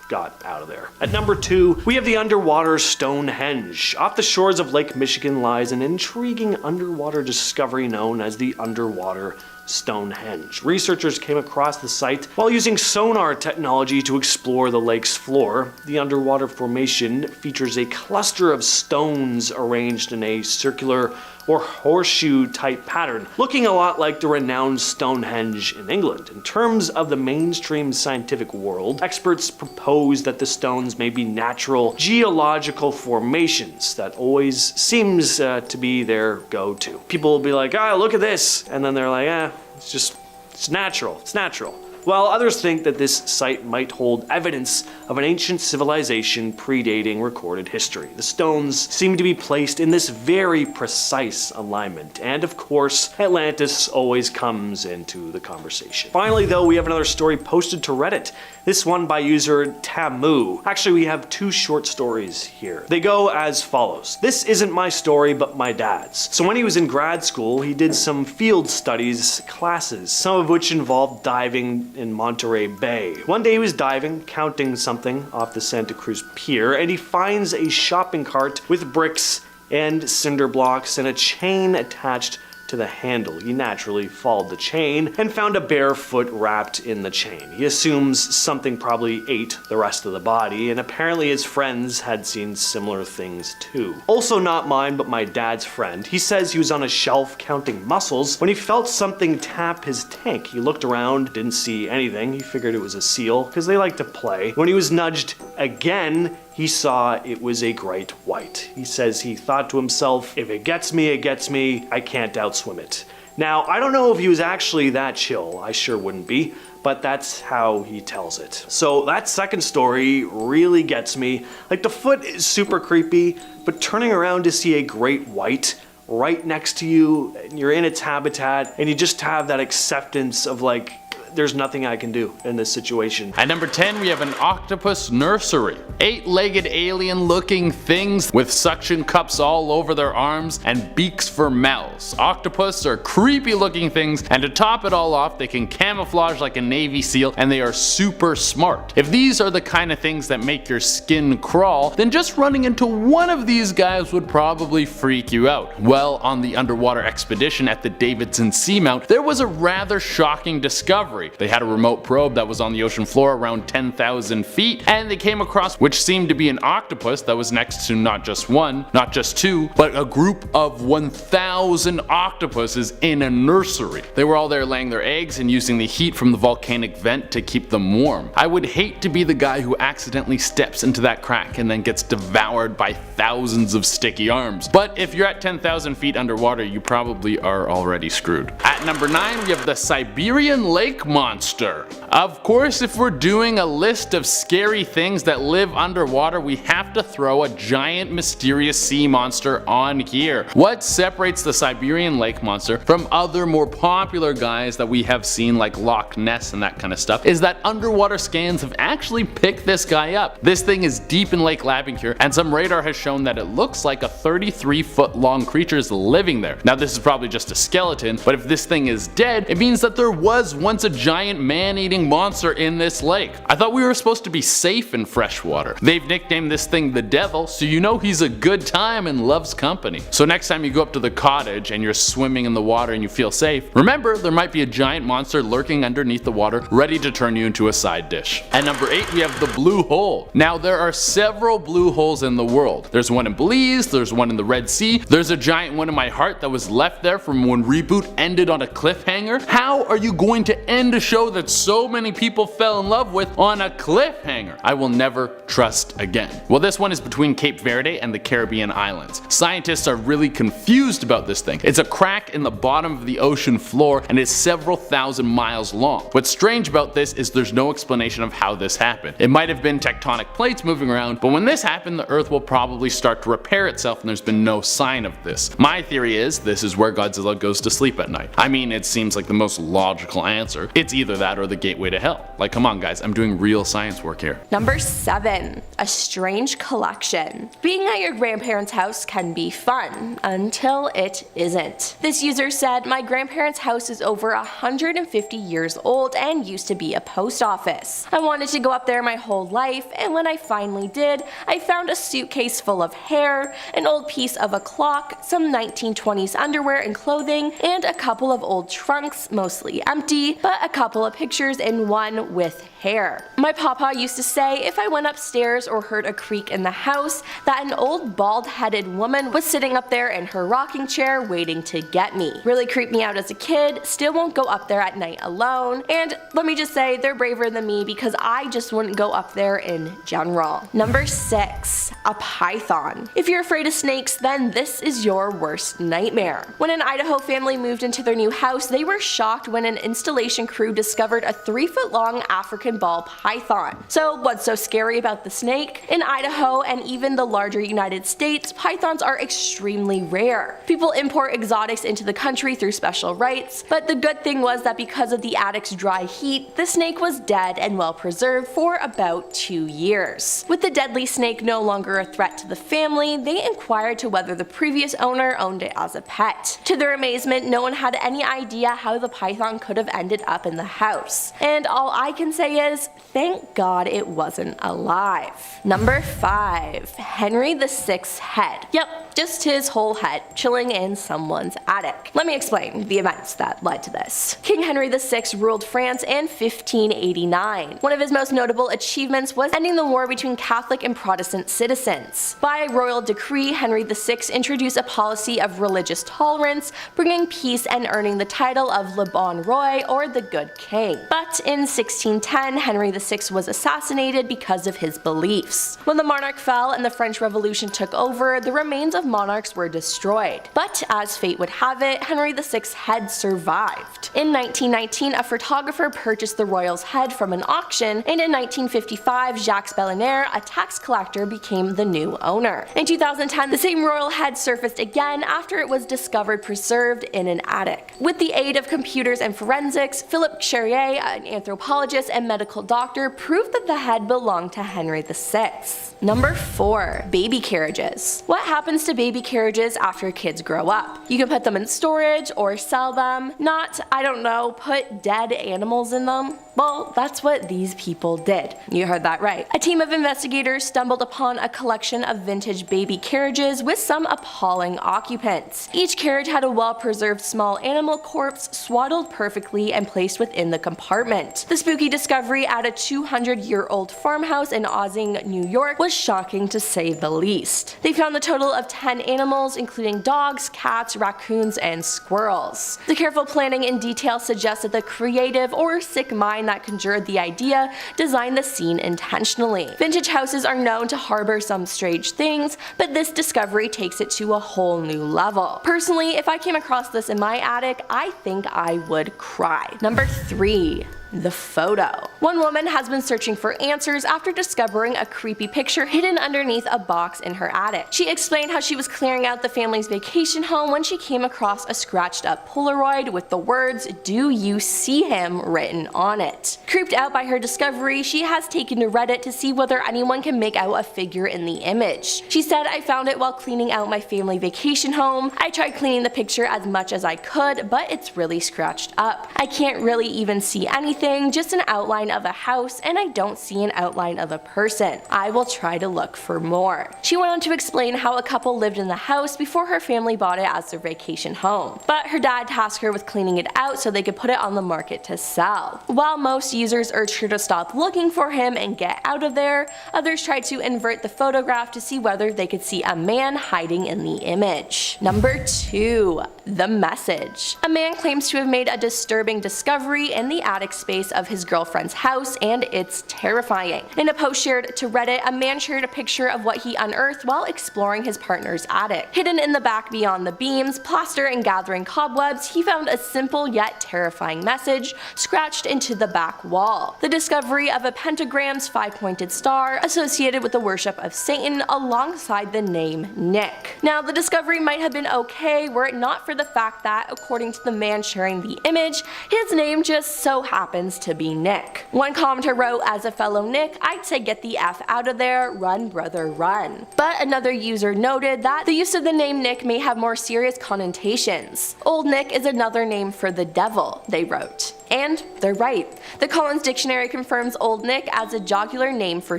S1: got out of there. At number 2, we have the underwater Stonehenge. Off the shores of Lake Michigan lies an intriguing underwater discovery known as the underwater Stonehenge. Researchers came across the site while using sonar technology to explore the lake's floor. The underwater formation features a cluster of stones arranged in a circular or horseshoe-type pattern, looking a lot like the renowned Stonehenge in England. In terms of the mainstream scientific world, experts propose that the stones may be natural geological formations. That always seems to be their go-to. People will be like, ah, look at this, and then they're like, it's natural, it's natural. While others think that this site might hold evidence of an ancient civilization predating recorded history. The stones seem to be placed in this very precise alignment, and of course, Atlantis always comes into the conversation. Finally though, we have another story posted to Reddit, this one by user Tamu. Actually, we have 2 short stories here. They go as follows. This isn't my story, but my dad's. So when he was in grad school, he did some field studies classes, some of which involved diving in Monterey Bay. One day he was diving, counting something off the Santa Cruz Pier, and he finds a shopping cart with bricks and cinder blocks and a chain attached to the handle. He naturally followed the chain and found a bare foot wrapped in the chain. He assumes something probably ate the rest of the body, and apparently his friends had seen similar things too. Also not mine, but my dad's friend. He says he was on a shelf counting mussels when he felt something tap his tank. He looked around, didn't see anything. He figured it was a seal because they like to play. When he was nudged again, he saw it was a great white. He says he thought to himself, if it gets me, it gets me. I can't outswim it. Now, I don't know if he was actually that chill. I sure wouldn't be, but that's how he tells it. So that second story really gets me. Like, the foot is super creepy, but turning around to see a great white right next to you, and you're in its habitat, and you just have that acceptance of like, there's nothing I can do in this situation.
S5: At number 10, we have an octopus nursery. 8-legged alien-looking things with suction cups all over their arms and beaks for mouths. Octopus are creepy-looking things, and to top it all off, they can camouflage like a Navy SEAL, and they are super smart. If these are the kind of things that make your skin crawl, then just running into one of these guys would probably freak you out. Well, on the underwater expedition at the Davidson Seamount, there was a rather shocking discovery. They had a remote probe that was on the ocean floor around 10,000 feet, and they came across which seemed to be an octopus that was next to not just one, not just two, but a group of 1,000 octopuses in a nursery. They were all there laying their eggs and using the heat from the volcanic vent to keep them warm. I would hate to be the guy who accidentally steps into that crack and then gets devoured by thousands of sticky arms. But if you're at 10,000 feet underwater, you probably are already screwed. At number 9, we have the Siberian lake monster. Of course, if we're doing a list of scary things that live underwater, we have to throw a giant mysterious sea monster on here. What separates the Siberian lake monster from other more popular guys that we have seen like Loch Ness and that kind of stuff is that underwater scans have actually picked this guy up. This thing is deep in Lake Labinkur, and some radar has shown that it looks like a 33-foot long creature is living there. Now this is probably just a skeleton, but if this thing is dead, it means that there was once a giant man-eating monster in this lake. I thought we were supposed to be safe in freshwater. They've nicknamed this thing the Devil, so you know he's a good time and loves company. So next time you go up to the cottage and you're swimming in the water and you feel safe, remember there might be a giant monster lurking underneath the water ready to turn you into a side dish. At number 8 we have the blue hole. Now there are several blue holes in the world. There's one in Belize, there's one in the Red Sea, there's a giant one in my heart that was left there from when Reboot ended on a cliffhanger. How are you going to end a show that so many people fell in love with on a cliffhanger? I will never trust again. Well, this one is between Cape Verde and the Caribbean islands. Scientists are really confused about this thing. It's a crack in the bottom of the ocean floor and is several thousand miles long. What's strange about this is there's no explanation of how this happened. It might have been tectonic plates moving around, but when this happened, the Earth will probably start to repair itself and there's been no sign of this. My theory is this is where Godzilla goes to sleep at night. I mean, it seems like the most logical answer. It's either that or the gateway to hell. Like, come on guys, I'm doing real science work here.
S4: Number 7. A strange collection. Being at your grandparents' house can be fun, until it isn't. This user said, my grandparents' house is over 150 years old and used to be a post office. I wanted to go up there my whole life, and when I finally did, I found a suitcase full of hair, an old piece of a clock, some 1920s underwear and clothing, and a couple of old trunks, mostly empty, but a couple of pictures and one with hair. My papa used to say if I went upstairs or heard a creak in the house that an old bald-headed woman was sitting up there in her rocking chair waiting to get me. Really creeped me out as a kid, still won't go up there at night alone, and let me just say they're braver than me because I just wouldn't go up there in general. Number 6. A python. If you're afraid of snakes, then this is your worst nightmare. When an Idaho family moved into their new house, they were shocked when an installation crew discovered a 3-foot-long African ball python. So what's so scary about the snake? In Idaho and even the larger United States, pythons are extremely rare. People import exotics into the country through special rights, but the good thing was that because of the attic's dry heat, the snake was dead and well preserved for about 2 years. With the deadly snake no longer a threat to the family, they inquired to whether the previous owner owned it as a pet. To their amazement, no one had any idea how the python could have ended up in the house. And all I can say is, thank God it wasn't alive. Number 5. Henry VI's head. Yep, just his whole head, chilling in someone's attic. Let me explain the events that led to this. King Henry VI ruled France in 1589. One of his most notable achievements was ending the war between Catholic and Protestant citizens. By royal decree, Henry VI introduced a policy of religious tolerance, bringing peace and earning the title of Le Bon Roi, or the Good King. But in 1610, Henry VI was assassinated because of his beliefs. When the monarch fell and the French Revolution took over, the remains of monarchs were destroyed. But as fate would have it, Henry VI's head survived. In 1919, a photographer purchased the royal's head from an auction, and in 1955, Jacques Bellinaire, a tax collector, became the new owner. In 2010, the same royal head surfaced again after it was discovered preserved in an attic. With the aid of computers and forensics, Philippe Charrier, an anthropologist and medical doctor, proved that the head belonged to Henry VI. Number 4. Baby carriages. What happens to baby carriages after kids grow up? You can put them in storage or sell them. Not, I don't know, put dead animals in them. Well, that's what these people did. You heard that right. A team of investigators stumbled upon a collection of vintage baby carriages with some appalling occupants. Each carriage had a well-preserved small animal corpse swaddled perfectly and placed within the compartment. The spooky discovery at a 200-year-old farmhouse in Ossing, New York was shocking to say the least. They found the total of 10 animals, including dogs, cats, raccoons, and squirrels. The careful planning and detail suggests that the creative or sick mind that conjured the idea designed the scene intentionally. Vintage houses are known to harbor some strange things, but this discovery takes it to a whole new level. Personally, if I came across this in my attic, I think I would cry. Number 3. the photo. One woman has been searching for answers after discovering a creepy picture hidden underneath a box in her attic. She explained how she was clearing out the family's vacation home when she came across a scratched up Polaroid with the words "Do you see him?" written on it. Creeped out by her discovery, she has taken to Reddit to see whether anyone can make out a figure in the image. She said, "I found it while cleaning out my family vacation home. I tried cleaning the picture as much as I could, but it's really scratched up. I can't really even see anything, just an outline of a house, and I don't see an outline of a person. I will try to look for more." She went on to explain how a couple lived in the house before her family bought it as their vacation home, but her dad tasked her with cleaning it out so they could put it on the market to sell. While most users urged her to stop looking for him and get out of there, others tried to invert the photograph to see whether they could see a man hiding in the image. Number 2. The message. A man claims to have made a disturbing discovery in the attic space of his girlfriend's house, and it's terrifying. In a post shared to Reddit, a man shared a picture of what he unearthed while exploring his partner's attic. Hidden in the back beyond the beams, plaster, and gathering cobwebs, he found a simple yet terrifying message scratched into the back wall. The discovery of a pentagram's 5-pointed star associated with the worship of Satan alongside the name Nick. Now, the discovery might have been okay were it not for the fact that, according to the man sharing the image, his name just so happens to be Nick. One commenter wrote, "As a fellow Nick, I'd say get the F out of there, run brother run." But another user noted that the use of the name Nick may have more serious connotations. "Old Nick is another name for the devil," they wrote. And they're right. The Collins Dictionary confirms Old Nick as a jocular name for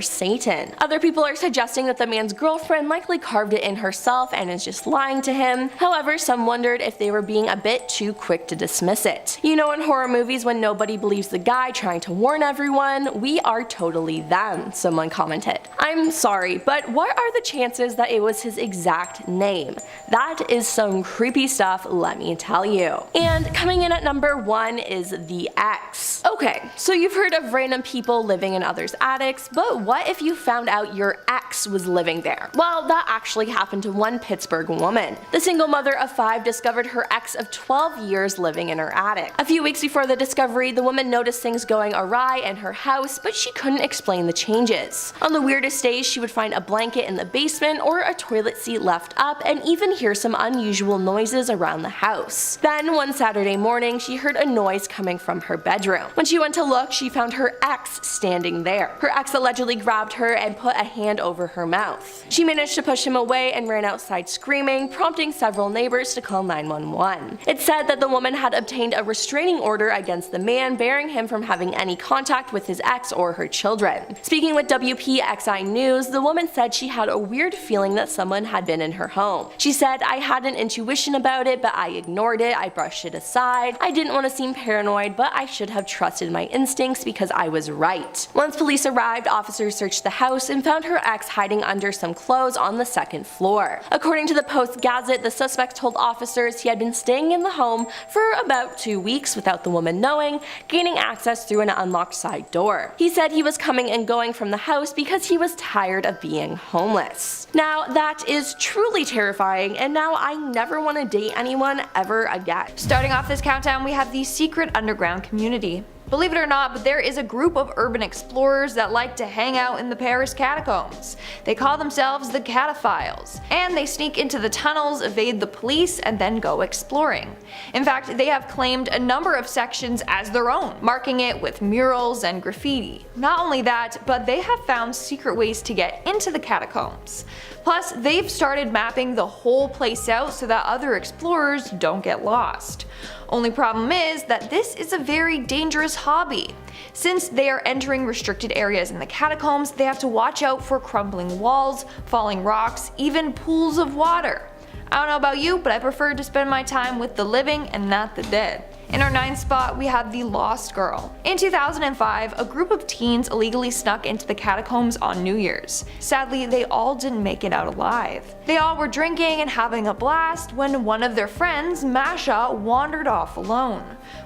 S4: Satan. Other people are suggesting that the man's girlfriend likely carved it in herself and is just lying to him. However, some wondered if they were being a bit too quick to dismiss it. You know, in horror movies when nobody believes the guy trying to warn everyone, we are totally them, someone commented. "I'm sorry, but what are the chances that it was his exact name? That is some creepy stuff, let me tell you." And coming in at number 1 is the X. Okay, so you've heard of random people living in others' attics, but what if you found out your ex was living there? Well, that actually happened to one Pittsburgh woman. The single mother of 5 discovered her ex of 12 years living in her attic. A few weeks before the discovery, the woman noticed things going awry in her house, but she couldn't explain the changes. On the weirdest days, she would find a blanket in the basement or a toilet seat left up and even hear some unusual noises around the house. Then one Saturday morning, she heard a noise coming from her bedroom. When she went to look, she found her ex standing there. Her ex allegedly grabbed her and put a hand over her mouth. She managed to push him away and ran outside screaming, prompting several neighbors to call 911. It said that the woman had obtained a restraining order against the man, barring him from having any contact with his ex or her children. Speaking with WPXI News, the woman said she had a weird feeling that someone had been in her home. She said, "I had an intuition about it, but I ignored it. I brushed it aside. I didn't want to seem paranoid, but I should have trusted my instincts because I was right." Once police arrived, officers searched the house and found her ex hiding under some clothes on the 2nd floor. According to the Post-Gazette, the suspect told officers he had been staying in the home for about 2 weeks without the woman knowing, gaining access through an unlocked side door. He said he was coming and going from the house because he was tired of being homeless. Now, that is truly terrifying, and now I never want to date anyone ever again.
S2: Starting off this countdown, we have the secret underground community. Believe it or not, but there is a group of urban explorers that like to hang out in the Paris catacombs. They call themselves the Cataphiles, and they sneak into the tunnels, evade the police, and then go exploring. In fact, they have claimed a number of sections as their own, marking it with murals and graffiti. Not only that, but they have found secret ways to get into the catacombs. Plus, they've started mapping the whole place out so that other explorers don't get lost. Only problem is that this is a very dangerous hobby. Since they are entering restricted areas in the catacombs, they have to watch out for crumbling walls, falling rocks, even pools of water. I don't know about you, but I prefer to spend my time with the living and not the dead. In our 9th spot, we have the Lost Girl. In 2005, a group of teens illegally snuck into the catacombs on New Year's. Sadly, they all didn't make it out alive. They all were drinking and having a blast when one of their friends, Masha, wandered off alone.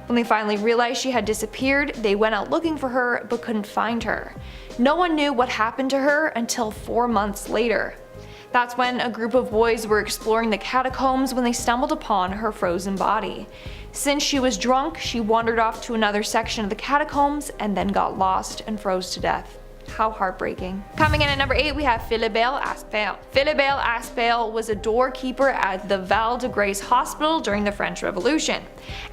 S2: When they finally realized she had disappeared, they went out looking for her but couldn't find her. No one knew what happened to her until 4 months later. That's when a group of boys were exploring the catacombs when they stumbled upon her frozen body. Since she was drunk, she wandered off to another section of the catacombs and then got lost and froze to death. How heartbreaking. Coming in at number 8, we have Philibert Aspel. Philibert Aspel was a doorkeeper at the Val de Grace Hospital during the French Revolution,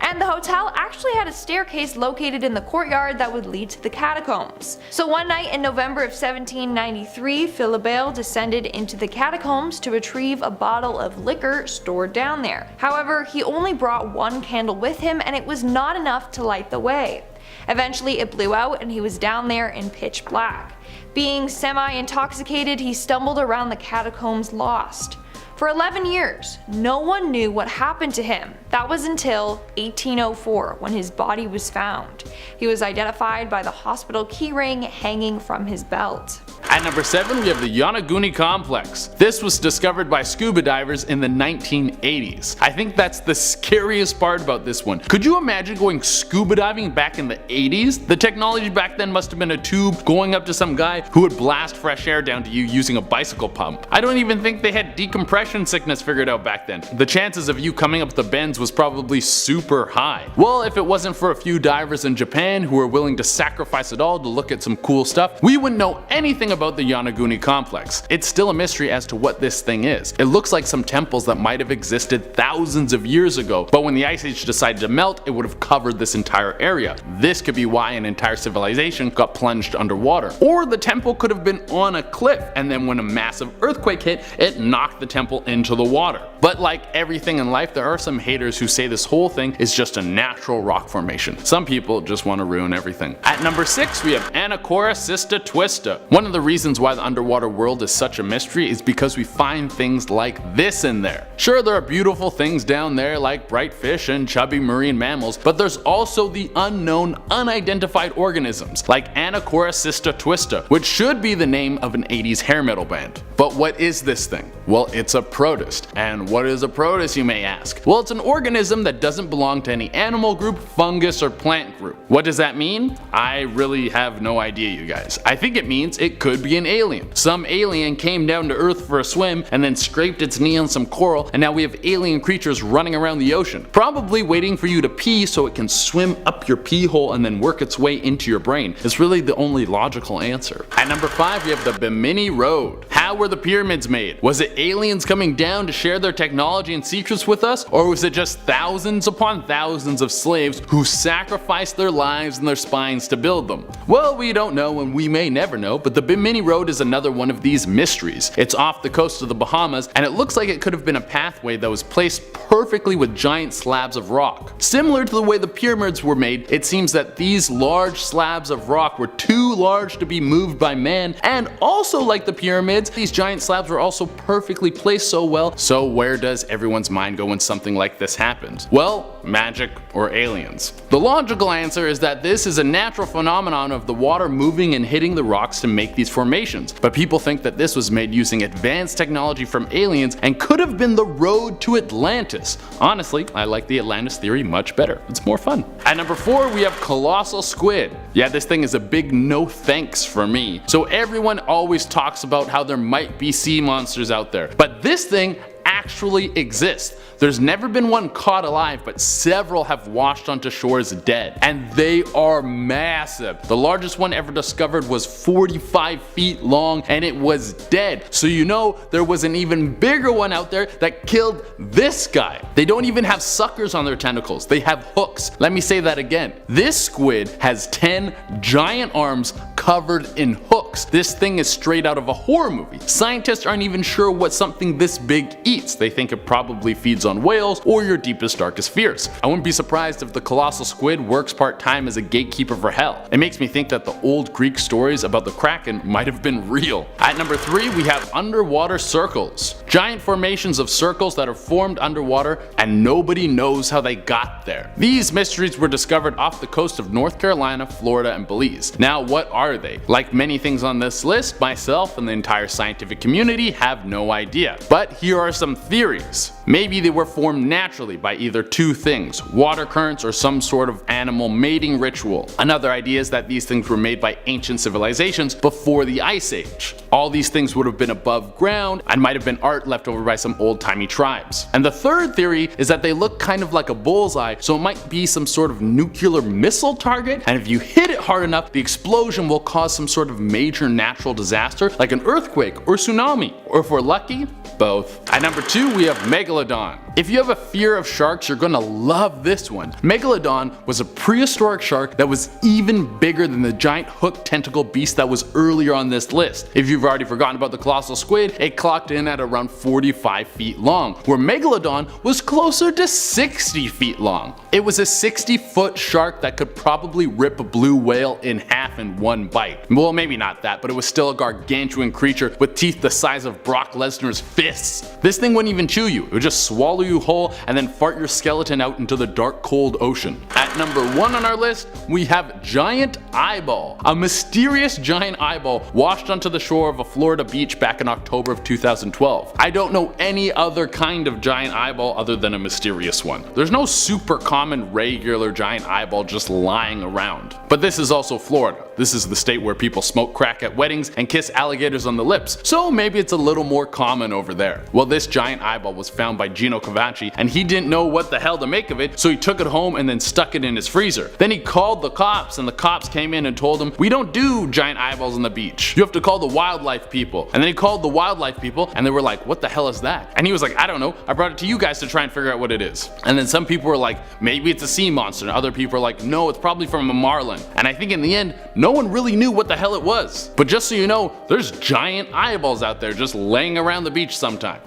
S2: and the hotel actually had a staircase located in the courtyard that would lead to the catacombs. So one night in November of 1793, Philibert descended into the catacombs to retrieve a bottle of liquor stored down there. However, he only brought one candle with him, and it was not enough to light the way. Eventually it blew out and he was down there in pitch black. Being semi-intoxicated, he stumbled around the catacombs lost. For 11 years, no one knew what happened to him. That was until 1804 when his body was found. He was identified by the hospital keyring hanging from his belt.
S5: At number 7, we have the Yonaguni Complex. This was discovered by scuba divers in the 1980s. I think that's the scariest part about this one. Could you imagine going scuba diving back in the 80s? The technology back then must have been a tube going up to some guy who would blast fresh air down to you using a bicycle pump. I don't even think they had decompression sickness figured out back then. The chances of you coming up the bends was probably super high. Well, if it wasn't for a few divers in Japan who were willing to sacrifice it all to look at some cool stuff, we wouldn't know anything about the Yonaguni Complex. It's still a mystery as to what this thing is. It looks like some temples that might have existed thousands of years ago, but when the Ice Age decided to melt, it would have covered this entire area. This could be why an entire civilization got plunged underwater. Or the temple could have been on a cliff, and then when a massive earthquake hit, it knocked the temple into the water. But like everything in life, there are some haters who say this whole thing is just a natural rock formation. Some people just want to ruin everything. At number 6, we have Anacorra Sista Twista. One of the reasons why the underwater world is such a mystery is because we find things like this in there. Sure, there are beautiful things down there like bright fish and chubby marine mammals, but there's also the unknown, unidentified organisms like Anacorra Sista Twista, which should be the name of an 80s hair metal band. But what is this thing? Well, it's a protist. And what is a protist, you may ask? Well, it's an organism that doesn't belong to any animal group, fungus, or plant group. What does that mean? I really have no idea, you guys. I think it means it could be an alien. Some alien came down to Earth for a swim and then scraped its knee on some coral, and now we have alien creatures running around the ocean, probably waiting for you to pee so it can swim up your pee hole and then work its way into your brain. It's really the only logical answer. At number 5, we have the Bimini Road. How were the pyramids made? Was it aliens coming down to share their technology and secrets with us, or was it just thousands upon thousands of slaves who sacrificed their lives and their spines to build them? Well, we don't know and we may never know, but the Bimini Road is another one of these mysteries. It's off the coast of the Bahamas, and it looks like it could have been a pathway that was placed perfectly with giant slabs of rock. Similar to the way the pyramids were made, it seems that these large slabs of rock were too large to be moved by man, and also like the pyramids, these giant slabs were also perfectly placed so well. So where does everyone's mind go when something like this happens? Well, magic or aliens. The logical answer is that this is a natural phenomenon of the water moving and hitting the rocks to make these formations, but people think that this was made using advanced technology from aliens and could have been the road to Atlantis. Honestly, I like the Atlantis theory much better. It's more fun. At number 4, we have colossal squid. Yeah, this thing is a big no thanks for me. So everyone always talks about how there might be sea monsters out there, but this thing actually exists. There's never been one caught alive, but several have washed onto shores dead, and they are massive. The largest one ever discovered was 45 feet long, and it was dead. So you know there was an even bigger one out there that killed this guy. They don't even have suckers on their tentacles, they have hooks. Let me say that again. This squid has 10 giant arms covered in hooks. This thing is straight out of a horror movie. Scientists aren't even sure what something this big eats. They think it probably feeds on whales or your deepest, darkest fears. I wouldn't be surprised if the colossal squid works part-time as a gatekeeper for hell. It makes me think that the old Greek stories about the Kraken might have been real. At number 3, we have underwater circles. Giant formations of circles that are formed underwater and nobody knows how they got there. These mysteries were discovered off the coast of North Carolina, Florida, and Belize. Now, what are are they? Like many things on this list, myself and the entire scientific community have no idea. But here are some theories. Maybe they were formed naturally by either two things, water currents or some sort of animal mating ritual. Another idea is that these things were made by ancient civilizations before the Ice Age. All these things would have been above ground and might have been art left over by some old-timey tribes. And the third theory is that they look kind of like a bullseye, so it might be some sort of nuclear missile target, and if you hit it hard enough, the explosion will cause some sort of major natural disaster like an earthquake or tsunami, or if we're lucky, both. At number 2 we have Megalodon. If you have a fear of sharks, you're gonna love this one. Megalodon was a prehistoric shark that was even bigger than the giant hooked tentacle beast that was earlier on this list. If you've already forgotten about the colossal squid, it clocked in at around 45 feet long, where Megalodon was closer to 60 feet long. It was a 60-foot shark that could probably rip a blue whale in half in one bite. Well, maybe not that, but it was still a gargantuan creature with teeth the size of Brock Lesnar's fists. This thing wouldn't even chew you, it would just swallow you whole and then fart your skeleton out into the dark cold ocean. At number 1 on our list, we have Giant Eyeball. A mysterious giant eyeball washed onto the shore of a Florida beach back in October of 2012. I don't know any other kind of giant eyeball other than a mysterious one. There's no super common regular giant eyeball just lying around. But this is also Florida. This is the state where people smoke crack at weddings and kiss alligators on the lips, so maybe it's a little more common over there. Well, this giant eyeball was found by Gino Cavanci, and he didn't know what the hell to make of it, so he took it home and then stuck it in his freezer. Then he called the cops, and the cops came in and told him, "We don't do giant eyeballs on the beach. You have to call the wildlife people." And then he called the wildlife people, and they were like, "What the hell is that?" And he was like, "I don't know, I brought it to you guys to try and figure out what it is." And then some people were like, "Maybe it's a sea monster," and other people were like, "No, it's probably from a marlin." And I think in the end, no one really knew what the hell it was. But just so you know, there's giant eyeballs out there just laying around the beach sometime.